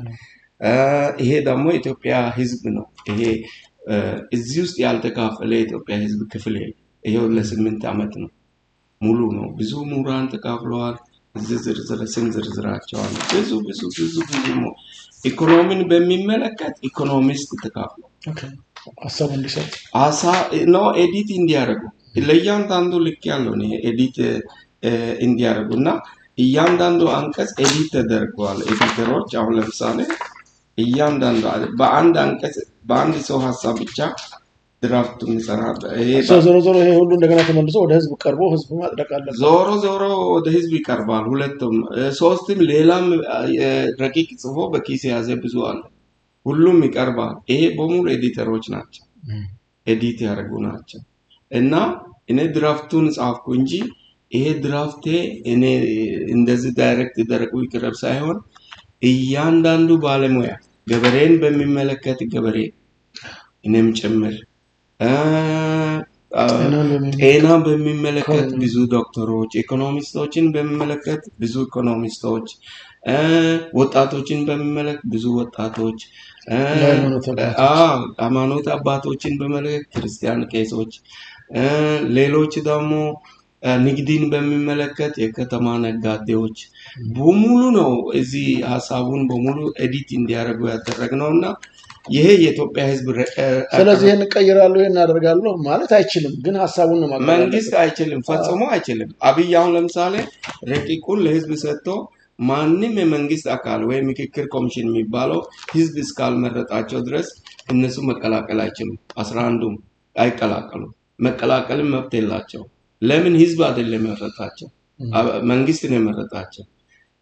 ይሄ ደግሞ ኢትዮጵያ ህዝብ ነው። ይሄ እዚህ ውስጥ ያልተካፈለ የኢትዮጵያ ህዝብ ክፍል ይሄው ለ8 አመት ነው ሙሉ ነው። ብዙ ምሁራን ተካፍለዋል። ስም ዝርዝራቸዋል። ብዙ ኢኮኖሚን በሚመለከት ኢኮኖሚስት ተካፍለው ሀሳብ እንዲሰጥ ነው ኤዲት እንዲያደርጉ ለእያንዳንዱ ልክ ያለው ነው ኤዲት እንዲያደርጉና እያንዳንዱ አንቀጽ ኤዲት ተደርጓል። ኤዲተሮች አሁን ለምሳሌ እያንዳንዱ በአንድ አንቀጽ በአንድ ሰው ሀሳብ ብቻ ድራፍቱን ይሰራል። ዞሮ ይሄ ሁሉ እንደገና ተመልሶ ወደ ህዝብ ቀርቦ ህዝብ ማጽደቅ አለበት። ዞሮ ወደ ህዝብ ይቀርባል። ሁለቱም ሶስትም ሌላም ረቂቅ ጽፎ በኪስ ያዘ ብዙ አለ። ሁሉም ይቀርባል። ይሄ በሙሉ ኤዲተሮች ናቸው፣ ኤዲት ያደርጉ ናቸው። እና እኔ ድራፍቱን ጻፍኩ እንጂ ይሄ ድራፍቴ እኔ እንደዚህ ዳይሬክት ደረቁ ይቅረብ ሳይሆን እያንዳንዱ ባለሙያ ገበሬን በሚመለከት ገበሬ እኔም ጭምር ጤና በሚመለከት ብዙ ዶክተሮች፣ ኢኮኖሚስቶችን በሚመለከት ብዙ ኢኮኖሚስቶች፣ ወጣቶችን በሚመለከት ብዙ ወጣቶች፣ ሃይማኖት አባቶችን በሚመለከት ክርስቲያን ቄሶች፣ ሌሎች ደግሞ ንግድን በሚመለከት የከተማ ነጋዴዎች በሙሉ ነው እዚህ ሐሳቡን በሙሉ ኤዲት እንዲያደርጉ ያደረግነውና ይሄ የኢትዮጵያ ህዝብ ስለዚህ እንቀይራለሁ እናደርጋለሁ ማለት አይችልም። ግን ሐሳቡን ነው ማለት መንግስት አይችልም፣ ፈጽሞ አይችልም። አብይ አሁን ለምሳሌ ረቂቁን ለህዝብ ሰጥቶ ማንም የመንግስት አካል ወይ ምክክር ኮሚሽን የሚባለው ህዝብ እስካልመረጣቸው ድረስ እነሱ መቀላቀል አይችሉም። 11ዱም አይቀላቀሉም። መቀላቀልም መብት የላቸው። ለምን? ህዝብ አይደለም የመረጣቸው፣ መንግስት ነው የመረጣቸው።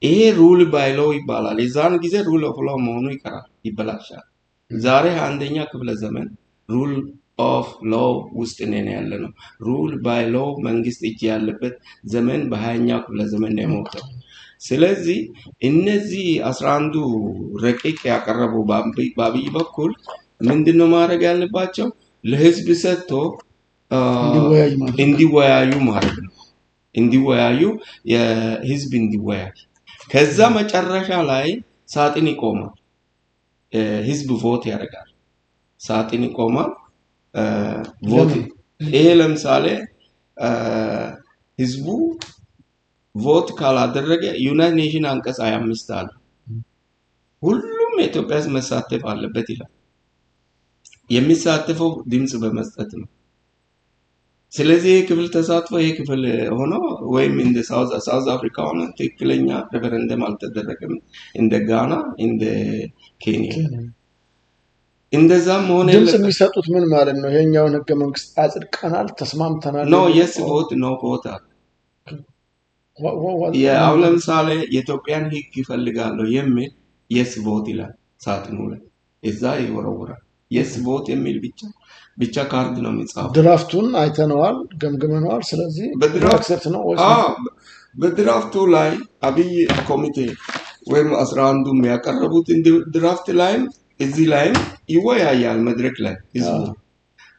ይሄ ሩል ባይ ሎው ይባላል። የዛን ጊዜ ሩል ኦፍ ሎው መሆኑ ይቀራል፣ ይበላሻል። ዛሬ አንደኛ ክፍለ ዘመን ሩል ኦፍ ሎው ውስጥ ነን ያለ ነው። ሩል ባይ ሎው መንግስት እጅ ያለበት ዘመን በ20ኛው ክፍለ ዘመን ነው የሞተው። ስለዚህ እነዚህ 11ዱ ረቂቅ ያቀረቡ በአብይ በኩል ምንድነው ማድረግ ያለባቸው? ለህዝብ ሰጥቶ እንዲወያዩ ማድረግ ነው። እንዲወያዩ የህዝብ እንዲወያይ፣ ከዛ መጨረሻ ላይ ሳጥን ይቆማል። ህዝብ ቮት ያደርጋል። ሳጥን ይቆማል፣ ቮት። ይሄ ለምሳሌ ህዝቡ ቮት ካላደረገ ዩናይትድ ኔሽን አንቀጽ 25 አለ፣ ሁሉም የኢትዮጵያ ህዝብ መሳተፍ አለበት ይላል። የሚሳተፈው ድምጽ በመስጠት ነው። ስለዚህ ይህ ክፍል ተሳትፎ ይህ ክፍል ሆኖ ወይም እንደ ሳውዝ አፍሪካ ሆነ ትክክለኛ ሬፈረንደም አልተደረገም፣ እንደ ጋና እንደ ኬንያ እንደዛም ሆነ። ድምጽ የሚሰጡት ምን ማለት ነው? ይሄኛውን ህገ መንግስት አጽድቀናል ተስማምተናል ነው የስ ቮት ነው ቮት አለ። ያው ለምሳሌ የኢትዮጵያን ህግ ይፈልጋለሁ የሚል የስ ቮት ይላል ሳጥኑ ላይ፣ እዛ ይወረውራል። የስ ቮት የሚል ብቻ ካርድ ነው የሚጻፈው። ድራፍቱን አይተነዋል፣ ገምግመነዋል። ስለዚህ አክሰፕት ነው ወይስ? በድራፍቱ ላይ አብይ ኮሚቴ ወይም 11ዱም ያቀረቡት ድራፍት ላይም እዚህ ላይም ይወያያል። መድረክ ላይ ህዝቡ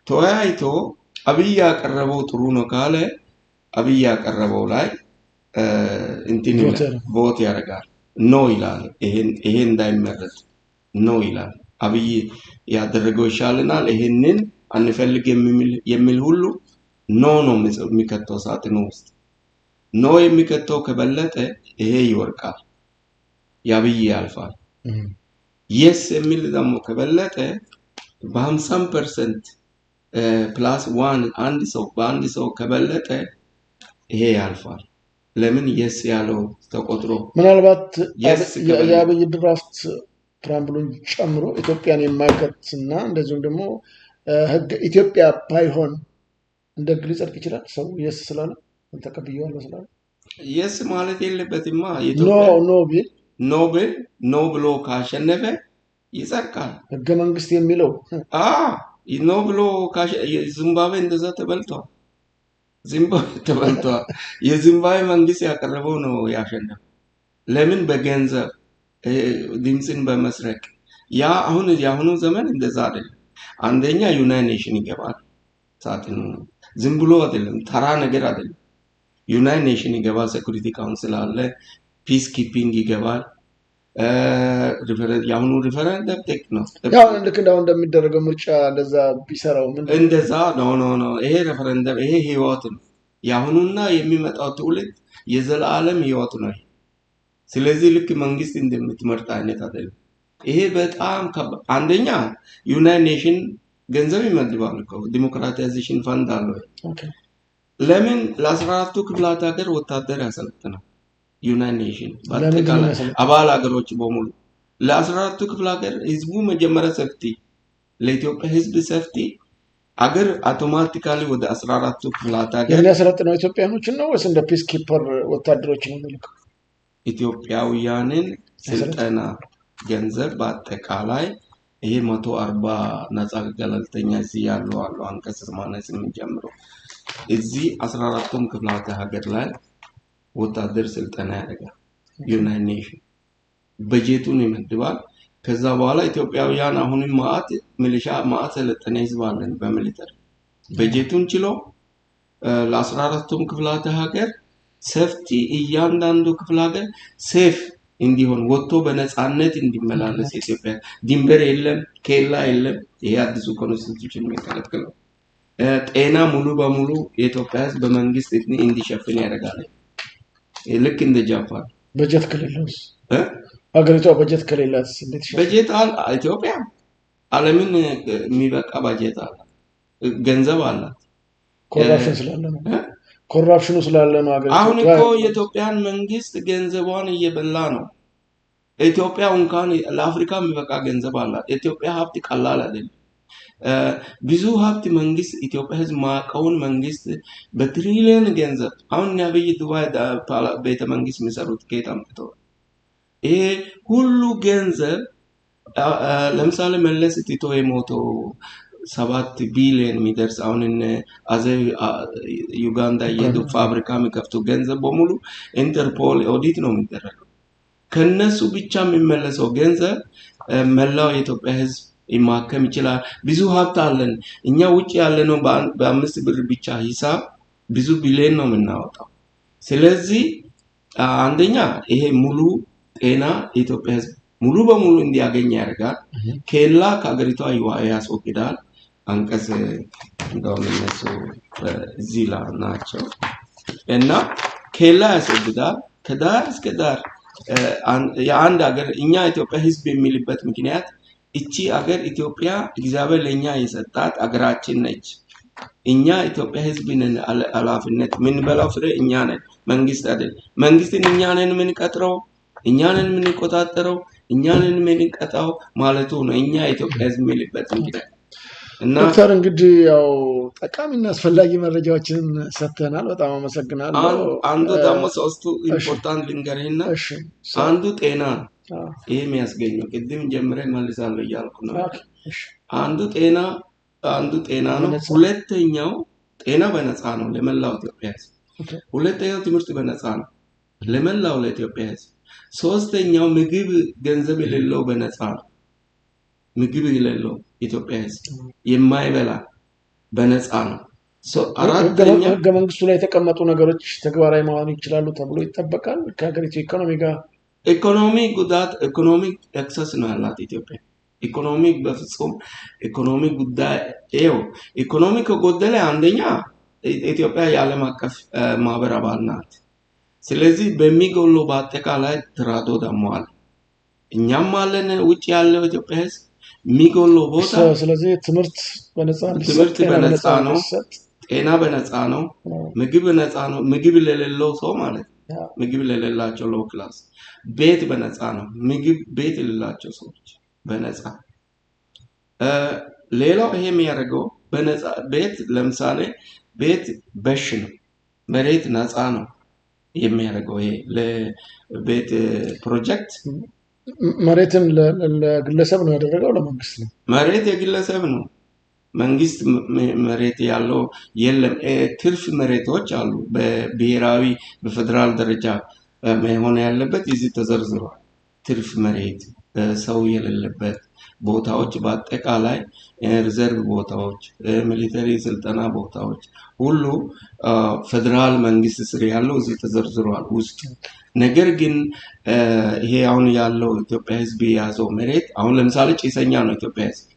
ተወያይቶ አብይ ያቀረበው ጥሩ ነው ካለ አብይ ያቀረበው ላይ እንትን ቮት ያደርጋል። ኖ ይላል። ይሄ እንዳይመረጥ ኖ ይላል። አብይ ያደረገው ይሻልናል፣ ይሄንን አንፈልግ የሚል ሁሉ ኖ ነው የሚከተው ሳጥኑ ውስጥ። ኖ የሚከተው ከበለጠ ይሄ ይወርቃል፣ ያብይ ያልፋል። የስ የሚል ደግሞ ከበለጠ በ50% ፕላስ 1 በአንድ ሰው ከበለጠ ይሄ ያልፋል። ለምን? የስ ያለው ተቆጥሮ ምናልባት የአብይ ድራፍት ፕራምብሉን ጨምሮ ኢትዮጵያን የማይከትና እንደዚሁም ደግሞ ህግ ኢትዮጵያ ባይሆን እንደ ግል ሊጸድቅ ይችላል። ሰው የስ ስላለ ተቀብየዋለሁ ስላለ የስ ማለት የለበትማ። ኖ ብሎ ካሸነፈ ይጸድቃል። ህገ መንግስት የሚለው ኖ ብሎ ዚምባብዌ እንደዛ ተበልቷል። የዚምባብዌ መንግስት ያቀረበው ነው ያሸነፈው። ለምን? በገንዘብ ድምፅን በመስረቅ። ያ አሁን የአሁኑ ዘመን እንደዛ አይደለም። አንደኛ ዩናይትድ ኔሽን ይገባል ሳጥኑ። ዝም ብሎ አይደለም፣ ተራ ነገር አይደለም። ዩናይትድ ኔሽን ይገባል፣ ሴኩሪቲ ካውንስል አለ፣ ፒስ ኪፒንግ ይገባል። የአሁኑ ሪፈረንደም ቴክ ነው። ያው ልክ እንደሚደረገው ምርጫ እንደዛ ቢሰራው እንደዛ ነው። ይሄ ሪፈረንደም ይሄ ህይወት ነው። የአሁኑና የሚመጣው ትውልድ የዘላለም ህይወት ነው። ስለዚህ ልክ መንግስት እንደምትመርጥ አይነት አይደለም። ይሄ በጣም አንደኛ ዩናይትድ ኔሽን ገንዘብ ይመድባል እኮ ዲሞክራታይዜሽን ፈንድ አለው። ለምን? ለ14ቱ ክፍላት ሀገር ወታደር ያሰለጥናል ዩናይትድ ኔሽን በአጠቃላይ አባል ሀገሮች በሙሉ። ለ14ቱ ክፍለ ሀገር ህዝቡ መጀመሪያ ሰፍቲ፣ ለኢትዮጵያ ህዝብ ሰፍቲ አገር አውቶማቲካሊ ወደ 14ቱ ክፍላት ሀገር የሚያሰለጥነው ኢትዮጵያኖችን ነው ወይስ እንደ ፒስ ኪፐር ወታደሮች ነው የሚልከው? ኢትዮጵያውያንን ስልጠና ገንዘብ በአጠቃላይ ይሄ 140 ነፃ ገለልተኛ እዚህ ያሉ አሉ። አንቀጽ 88 ጀምሮ እዚህ 14ቱም ክፍላት ሀገር ላይ ወታደር ስልጠና ያደርጋል ዩናይትድ ኔሽን። በጀቱን ይመድባል። ከዛ በኋላ ኢትዮጵያውያን አሁንም ማአት ሚሊሻ ማአት ሰለጠነ ህዝብ አለን በሚሊተሪ በጀቱን ችሎ ለ14ቱም ክፍላተ ሀገር ሰፍቲ እያንዳንዱ ክፍለ ሀገር ሴፍ እንዲሆን ወጥቶ በነፃነት እንዲመላለስ ኢትዮጵያ ድንበር የለም ኬላ የለም። ይሄ አዲሱ ኮንስቲቱሽን የሚከለክለው ጤና ሙሉ በሙሉ የኢትዮጵያ ህዝብ በመንግስት እንዲሸፍን ያደርጋል። ልክ እንደ ጃፓን በጀት ከሌለውስ ሀገሪቷ በጀት ከሌላት እንዴት ይሻላል? በጀት ኢትዮጵያ ዓለምን የሚበቃ በጀት አለ፣ ገንዘብ አላት። ኮራፕሽን ስላለ ነው። ኮራፕሽኑ ስላለ ነው ሀገሪቷ። አሁን እኮ የኢትዮጵያን መንግስት ገንዘቧን እየበላ ነው። ኢትዮጵያ እንኳን ለአፍሪካ የሚበቃ ገንዘብ አላት። ኢትዮጵያ ሀብት ቀላል አይደለም። ብዙ ሀብት መንግስት ኢትዮጵያ ህዝብ ማቀውን መንግስት በትሪሊየን ገንዘብ አሁን ነብይ ዱባይ ቤተ መንግስት የሚሰሩት ከየት አምጥተው ይሄ ሁሉ ገንዘብ ለምሳሌ መለስ ቲቶ የሞተው 7 ቢሊዮን የሚደርስ አሁን አዘብ ዩጋንዳ የሄዱ ፋብሪካ የሚከፍቱ ገንዘብ በሙሉ ኢንተርፖል ኦዲት ነው የሚደረገው። ከነሱ ብቻ የሚመለሰው ገንዘብ መላው የኢትዮጵያ ህዝብ ይማከም ይችላል። ብዙ ሀብት አለን እኛ ውጭ ያለነው በ5 ብር ብቻ ሂሳብ ብዙ ቢሊዮን ነው የምናወጣው። ስለዚህ አንደኛ ይሄ ሙሉ ጤና የኢትዮጵያ ህዝብ ሙሉ በሙሉ እንዲያገኝ ያደርጋል። ኬላ ከሀገሪቷ ያስወግዳል። አንቀጽ እንደውም እነሱ እዚህ ላይ ናቸው እና ኬላ ያስወግዳል። ከዳር እስከ ዳር የአንድ ሀገር እኛ ኢትዮጵያ ህዝብ የሚልበት ምክንያት እቺ ሀገር ኢትዮጵያ እግዚአብሔር ለኛ የሰጣት ሀገራችን ነች። እኛ ኢትዮጵያ ህዝብ ነን። ኃላፊነት ምን በላው ፍሬ እኛ ነን፣ መንግስት አይደል። መንግስትን እኛ ነን የምንቀጥረው፣ እኛ ነን የምንቆጣጠረው፣ እኛ ነን የምንቀጣው ማለቱ ነው። እኛ ኢትዮጵያ ህዝብ የሚልበት ምክንያት እና ዶክተር እንግዲህ ያው ጠቃሚና አስፈላጊ መረጃዎችን ሰጥተናል። በጣም አመሰግናለሁ። አንዱ ደግሞ ሶስቱ ኢምፖርታንት ልንገርህና አንዱ ጤና ይሄ የሚያስገኘው ቅድም ጀምሬ መልሳለሁ እያልኩ ነው። አንዱ ጤና ነው። ሁለተኛው ጤና በነፃ ነው ለመላው ኢትዮጵያ ህዝብ። ሁለተኛው ትምህርት በነፃ ነው ለመላው ለኢትዮጵያ ህዝብ። ሶስተኛው ምግብ ገንዘብ የሌለው በነፃ ነው። ምግብ የሌለው ኢትዮጵያ ህዝብ የማይበላ በነፃ ነው። አራተኛው ህገ መንግስቱ ላይ የተቀመጡ ነገሮች ተግባራዊ መሆን ይችላሉ ተብሎ ይጠበቃል። ከሀገሪቱ ኢኮኖሚ ጋር ኢኮኖሚ ጉዳት ኢኮኖሚክ ኤክሰስ ነው ያላት ኢትዮጵያ። ኢኮኖሚ በፍጹም ኢኮኖሚ ጉዳይ ይኸው ኢኮኖሚ ከጎደለ አንደኛ ኢትዮጵያ የዓለም አቀፍ ማህበር አባል ናት። ስለዚህ በሚጎሎ በአጠቃላይ ትራዶ ደሟል። እኛም አለን ውጭ ያለው ኢትዮጵያ ህዝብ የሚጎሎ ቦታ። ስለዚህ ትምህርት በነፃ ነው፣ ጤና በነፃ ነው፣ ምግብ በነፃ ነው። ምግብ ለሌለው ሰው ማለት ምግብ ለሌላቸው ሎው ክላስ ቤት በነፃ ነው። ምግብ ቤት የሌላቸው ሰዎች በነፃ። ሌላው ይሄ የሚያደርገው በነፃ ቤት ለምሳሌ ቤት በሽ ነው፣ መሬት ነፃ ነው የሚያደርገው። ይሄ ለቤት ፕሮጀክት መሬትን ለግለሰብ ነው ያደረገው ለመንግስት ነው? መሬት የግለሰብ ነው። መንግስት መሬት ያለው የለም። ትርፍ መሬቶች አሉ በብሔራዊ በፌደራል ደረጃ መሆን ያለበት እዚህ ተዘርዝሯል። ትርፍ መሬት ሰው የሌለበት ቦታዎች በአጠቃላይ ሪዘርቭ ቦታዎች፣ ሚሊተሪ ስልጠና ቦታዎች ሁሉ ፌደራል መንግስት ስር ያለው እዚህ ተዘርዝሯል ውስጥ። ነገር ግን ይሄ አሁን ያለው ኢትዮጵያ ህዝብ የያዘው መሬት አሁን ለምሳሌ ጭሰኛ ነው ኢትዮጵያ ህዝብ።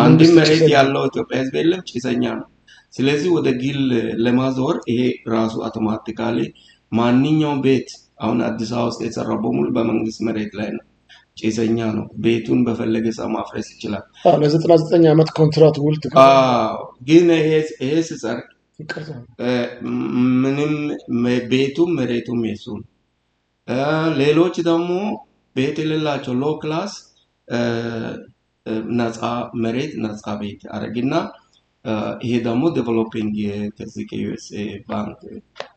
አንድ መሬት ያለው ኢትዮጵያ ህዝብ የለም፣ ጭሰኛ ነው። ስለዚህ ወደ ግል ለማዞር ይሄ ራሱ አውቶማቲካሊ ማንኛውም ቤት አሁን አዲስ አበባ ውስጥ የተሰራው በሙሉ በመንግስት መሬት ላይ ነው። ጭሰኛ ነው። ቤቱን በፈለገ ሰው ማፍረስ ይችላል። ለ99 ዓመት ኮንትራት ውል ግን ይሄ ሲጸድቅ ምንም ቤቱም መሬቱም የሱ ነው። ሌሎች ደግሞ ቤት የሌላቸው ሎው ክላስ ነፃ መሬት ነፃ ቤት አረግና ይሄ ደግሞ ዴቨሎፒንግ ከዚህ ከዩኤስኤ ባንክ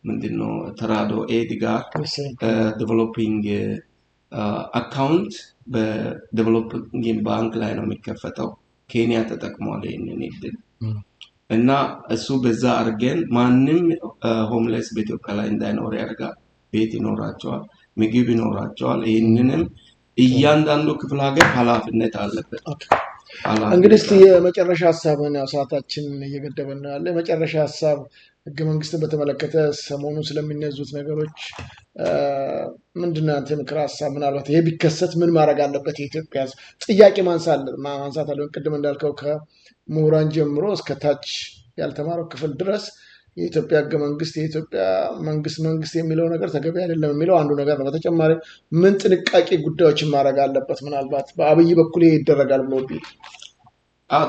ምንድነው ተራዶ ኤድ ጋር ዴቨሎፒንግ አካውንት በዴቨሎፒንግ ባንክ ላይ ነው የሚከፈተው። ኬንያ ተጠቅሟል ይሄንን እድል እና እሱ በዛ አርገን ማንም ሆምሌስ በኢትዮጵያ ላይ እንዳይኖር ያደርጋል። ቤት ይኖራቸዋል፣ ምግብ ይኖራቸዋል። ይህንንም እያንዳንዱ ክፍለ ሀገር ኃላፊነት አለበት። እንግዲህ እስቲ የመጨረሻ ሐሳብን ሰዓታችን እየገደበን ነው ያለ የመጨረሻ ሐሳብ ህገ መንግስትን በተመለከተ ሰሞኑ ስለሚነዙት ነገሮች ምንድነው አንተ ምክር ሐሳብ ምናልባት ይሄ ቢከሰት ምን ማድረግ አለበት የኢትዮጵያ ህዝብ ጥያቄ ማንሳት አለው ቅድም እንዳልከው ከምሁራን ጀምሮ እስከ ታች ያልተማረው ክፍል ድረስ የኢትዮጵያ ህገ መንግስት የኢትዮጵያ መንግስት የሚለው ነገር ተገቢ አይደለም የሚለው አንዱ ነገር ነው በተጨማሪ ምን ጥንቃቄ ጉዳዮችን ማድረግ አለበት ምናልባት በአብይ በኩል ይደረጋል ብሎ ቢል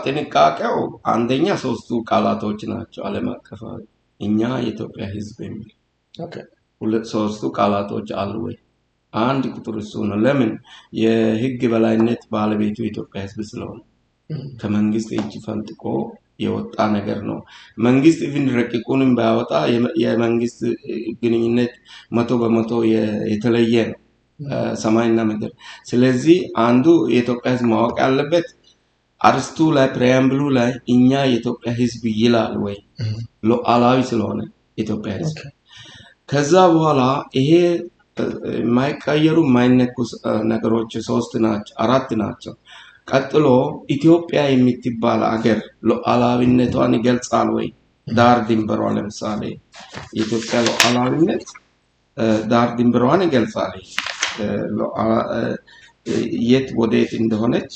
ጥንቃቄው አንደኛ ሶስቱ ቃላቶች ናቸው ዓለም አቀፋዊ እኛ የኢትዮጵያ ህዝብ የሚል ሶስቱ ቃላቶች አሉ ወይ አንድ ቁጥር እሱ ነው ለምን የህግ በላይነት ባለቤቱ የኢትዮጵያ ህዝብ ስለሆነ ከመንግስት እጅ ፈንጥቆ የወጣ ነገር ነው መንግስት ኢቭን ረቂቁንም ባያወጣ የመንግስት ግንኙነት 100% የተለየ ነው ሰማይና ምድር ስለዚህ አንዱ የኢትዮጵያ ህዝብ ማወቅ ያለበት አርስቱ ላይ ፕሪያምብሉ ላይ እኛ የኢትዮጵያ ህዝብ ይላል ወይ ሉዓላዊ ስለሆነ ኢትዮጵያ ህዝብ ከዛ በኋላ ይሄ የማይቀየሩ የማይነኩ ነገሮች 3 ናቸው 4 ናቸው ቀጥሎ ኢትዮጵያ የምትባል ሀገር ሉዓላዊነቷን ይገልጻል ወይ ዳር ድንበሯ ለምሳሌ የኢትዮጵያ ሉዓላዊነት ዳር ድንበሯን ይገልጻል የት ወዴት እንደሆነች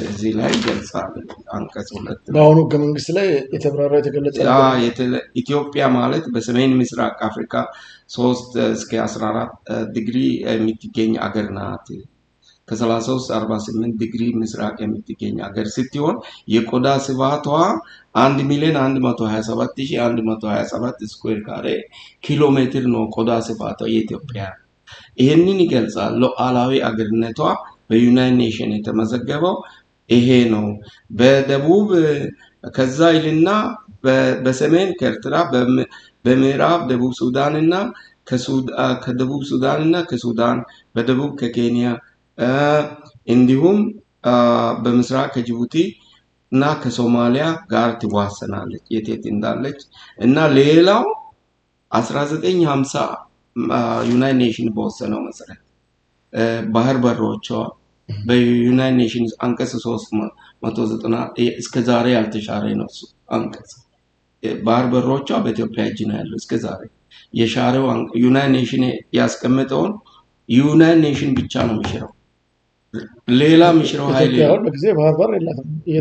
እዚህ ላይ ይገልጻል አንቀጽ 2 በአሁኑ ህገ መንግስት ላይ የተብራራ የተገለጸ ኢትዮጵያ ማለት በሰሜን ምስራቅ አፍሪካ 3 እስከ 14 ዲግሪ የምትገኝ ሀገር ናት ከ33-48 ዲግሪ ምስራቅ የምትገኝ ሀገር ስትሆን የቆዳ ስፋቷ 1,127,127 ስኩዌር ኪሎ ሜትር ነው ቆዳ ስፋቷ የኢትዮጵያ ይሄንን ይገልጻል ሉዓላዊ አገርነቷ በዩናይትድ ኔሽን የተመዘገበው ይሄ ነው በደቡብ ከዛ ይልና በሰሜን ከኤርትራ በምዕራብ ደቡብ ሱዳንና ከደቡብ ሱዳንና ከሱዳን በደቡብ ከኬንያ እንዲሁም በምስራቅ ከጅቡቲ እና ከሶማሊያ ጋር ትዋሰናለች የቴት እንዳለች እና ሌላው 1950 ዩናይትድ ኔሽን በወሰነው መሰረት ባህር በሮቿ በዩናይትድ ኔሽንስ አንቀጽ 390 እስከ ዛሬ ያልተሻረ ነው አንቀጽ ባህር በሮቿ በኢትዮጵያ እጅ ነው ያለው እስከ ዛሬ የሻረው ዩናይትድ ኔሽን ያስቀመጠውን ዩናይትድ ኔሽን ብቻ ነው የሚሽረው ሌላ የሚሽረው ኃይል ያው በጊዜ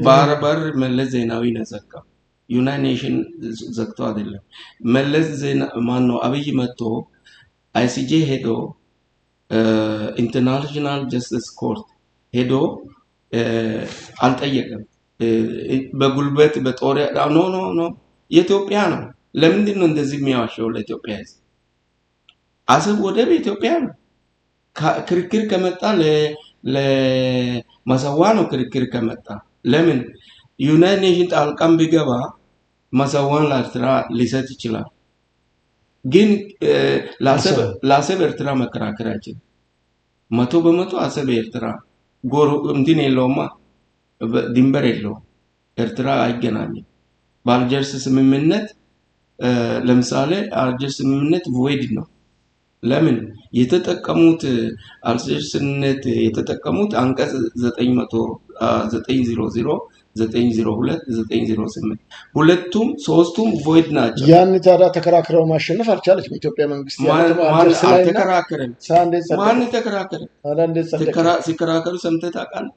ባህር በር መለስ ዜናዊ ነዘካ ዩናይትድ ኔሽን ዘግቶ አይደለም መለስ ዜና ማን ነው አብይ መጥቶ አይሲጄ ሄዶ ኢንተርናሽናል ጀስቲስ ኮርት ሄዶ አልጠየቀም በጉልበት በጦር ኖ የኢትዮጵያ ነው ለምንድን ነው እንደዚህ የሚያዋሸው ለኢትዮጵያ አሰብ ወደብ ኢትዮጵያ ነው ክርክር ከመጣ ለማሰዋ ነው ክርክር ከመጣ ለምን ዩናይትድ ኔሽን ጣልቃም ቢገባ ማሰዋን ለኤርትራ ሊሰጥ ይችላል ግን ለአሰብ ኤርትራ መከራከራችን 100% አሰብ ኤርትራ ጎሮ እንትን የለውማ ድንበር የለው ኤርትራ አይገናኝም በአልጀርስ ስምምነት ለምሳሌ አልጀርስ ስምምነት ቮይድ ነው ለምን የተጠቀሙት አልጀርስነት የተጠቀሙት አንቀጽ 900 900 902 908 ሁለቱም ሶስቱም ቮይድ ናቸው ያን ታዳ ተከራክረው ማሸነፍ አልቻለች በኢትዮጵያ መንግስት ማን ተከራከረ ሲከራከሩ ሰምተህ ታውቃለህ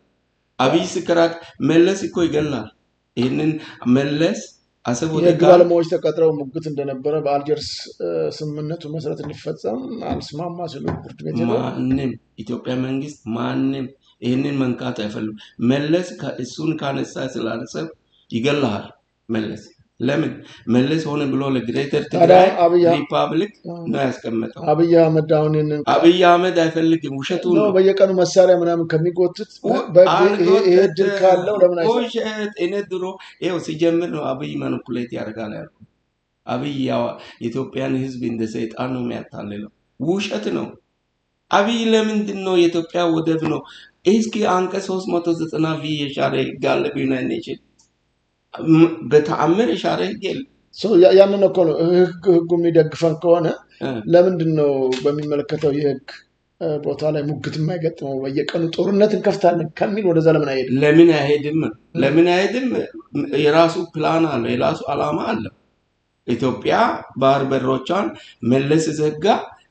አብይ ሲከራከር መለስ እኮ ይገላል ይሄንን መለስ አሰብ ወደ ባለሙያዎች ተቀጥረው ሙግት እንደነበረ በአልጀርስ ስምምነቱ መሰረት እንዲፈጸም አልስማማ ሲሉ ፍርድ ቤት ማንም ኢትዮጵያ መንግስት ማንም ይሄንን መንካት አይፈልም መለስ እሱን ካነሳ ስላልሰብ ይገላል መለስ ለምን መለስ ሆነ ብሎ ለግሬተር ትግራይ ሪፐብሊክ ነው ያስቀመጠው አብይ አህመድ አሁንን አብይ አህመድ አይፈልግም ውሸቱ ነው በየቀኑ መሳሪያ ምናምን ከሚጎትት ይሄ ድል ካለው ለምን ውሸት እነድሮ ይሄው ሲጀምር ነው አብይ ማኒፑሌት ያደርጋል ያለው አብይ የኢትዮጵያን ህዝብ እንደ ሰይጣን ነው የሚያታልለው ውሸት ነው አብይ ለምንድን ነው የኢትዮጵያ ወደብ ነው እስኪ አንቀጽ 390 ቪ የሻረ ጋለ ዩናይትድ ኔሽን በተአምር የሻረ ይገል ያንን እኮ ነው ህጉ የሚደግፈን ከሆነ ለምንድን ነው በሚመለከተው የህግ ቦታ ላይ ሙግት የማይገጥመው በየቀኑ ጦርነት እንከፍታለን ከሚል ወደዛ ለምን አይሄድም? የራሱ ፕላን አለ፣ የራሱ ዓላማ አለ። ኢትዮጵያ ባህር በሮቿን መለስ ዘጋ።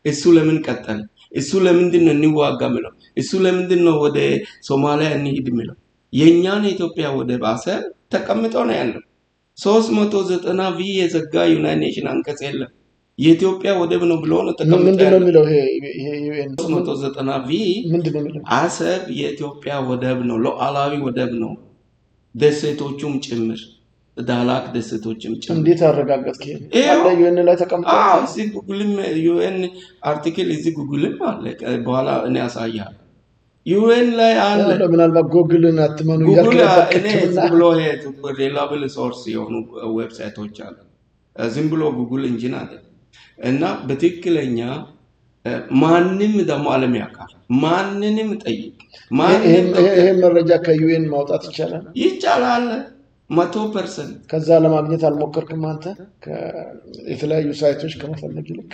እሱ ለምን ቀጠለ? እሱ ለምንድን ነው እንዋጋ ምለው? እሱ ለምንድን ነው ወደ ሶማሊያ እንሂድ ምለው? የኛን ኢትዮጵያ ወደብ አሰብ ተቀምጦ ነው ያለው። 390 ቪ የዘጋ ዩናይትድ ኔሽን አንቀጽ የለም። የኢትዮጵያ ወደብ ነው ብሎ ነው ተቀምጦ። ምንድነው የሚለው? ይሄ 390 ቪ ምንድነው የሚለው? አሰብ የኢትዮጵያ ወደብ ነው፣ ሉዓላዊ ወደብ ነው፣ ደሴቶቹም ጭምር ዳላክ ደሴቶችም ጭምር። እንዴት አረጋገጥክ? አለ ዩኤን ላይ ተቀምጦ። እዚህ ጉግልም ዩኤን አርቲክል እዚህ ጉግልም አለ። በኋላ እኔ ያሳያል። ዩኤን ላይ አለ። ምናልባት ጉግልን አትመኑ ጉግል እኔ ዝም ብሎ ሪላብል ሶርስ የሆኑ ዌብሳይቶች አሉ። ዝም ብሎ ጉግል እንጂን አለ እና በትክክለኛ ማንንም ደግሞ ዓለም ያውቃል። ማንንም ጠይቅ። ይሄ መረጃ ከዩኤን ማውጣት ይቻላል? ይቻላል 100%። ከዛ ለማግኘት አልሞከርክም አንተ? የተለያዩ ሳይቶች ከመፈለግ ይልቅ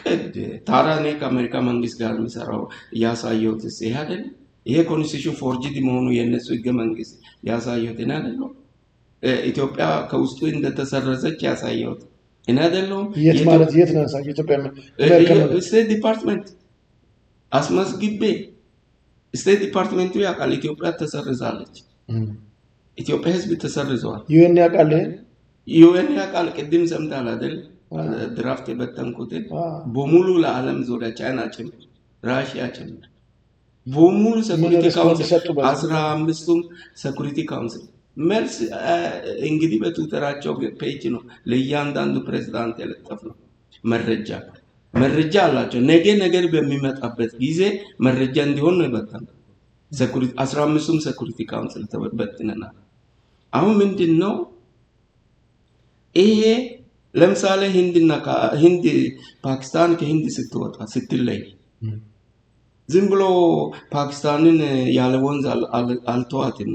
ታዲያ እኔ ከአሜሪካ መንግስት ጋር የሚሰራው ያሳየሁት ይሄ አይደል? ይሄ ኮንስቲቱሽን ፎርጅድ መሆኑ የነሱ ህገ መንግስት ያሳየሁት እኔ አይደለሁም? ኢትዮጵያ ከውስጡ እንደተሰረዘች ያሳየሁት እኔ አይደለሁም? የት ማለት የት ነው ያሳየው? ኢትዮጵያ ስቴት ዲፓርትመንት አስመዝግቤ ስቴት ዲፓርትመንቱ ያውቃል። ኢትዮጵያ ተሰርዛለች። ኢትዮጵያ ህዝብ ተሰርዘዋል። ዩኤን ያውቃል። ዩኤን ያውቃል። ቅድም ሰምታል አይደል? ድራፍት የበተንኩትን በሙሉ ለዓለም ዙሪያ ቻይና ጭምር ራሽያ ጭምር በሙሉ ሴኩሪቲ ካውንስል 15ቱም ሴኩሪቲ ካውንስል መልስ እንግዲህ በትዊተራቸው ፔጅ ነው ለእያንዳንዱ ፕሬዝዳንት የለጠፍ ነው። መረጃ አላቸው። ነገ ነገር በሚመጣበት ጊዜ መረጃ እንዲሆን ነው የበተነው። 15ቱም ሴኩሪቲ ካውንስል ተበትነናል። አሁን ምንድነው ይሄ? ለምሳሌ ህንድ ፓኪስታን ከህንድ ስትለይ ዝም ብሎ ፓኪስታንን ያለ ወንዝ አልተዋትም።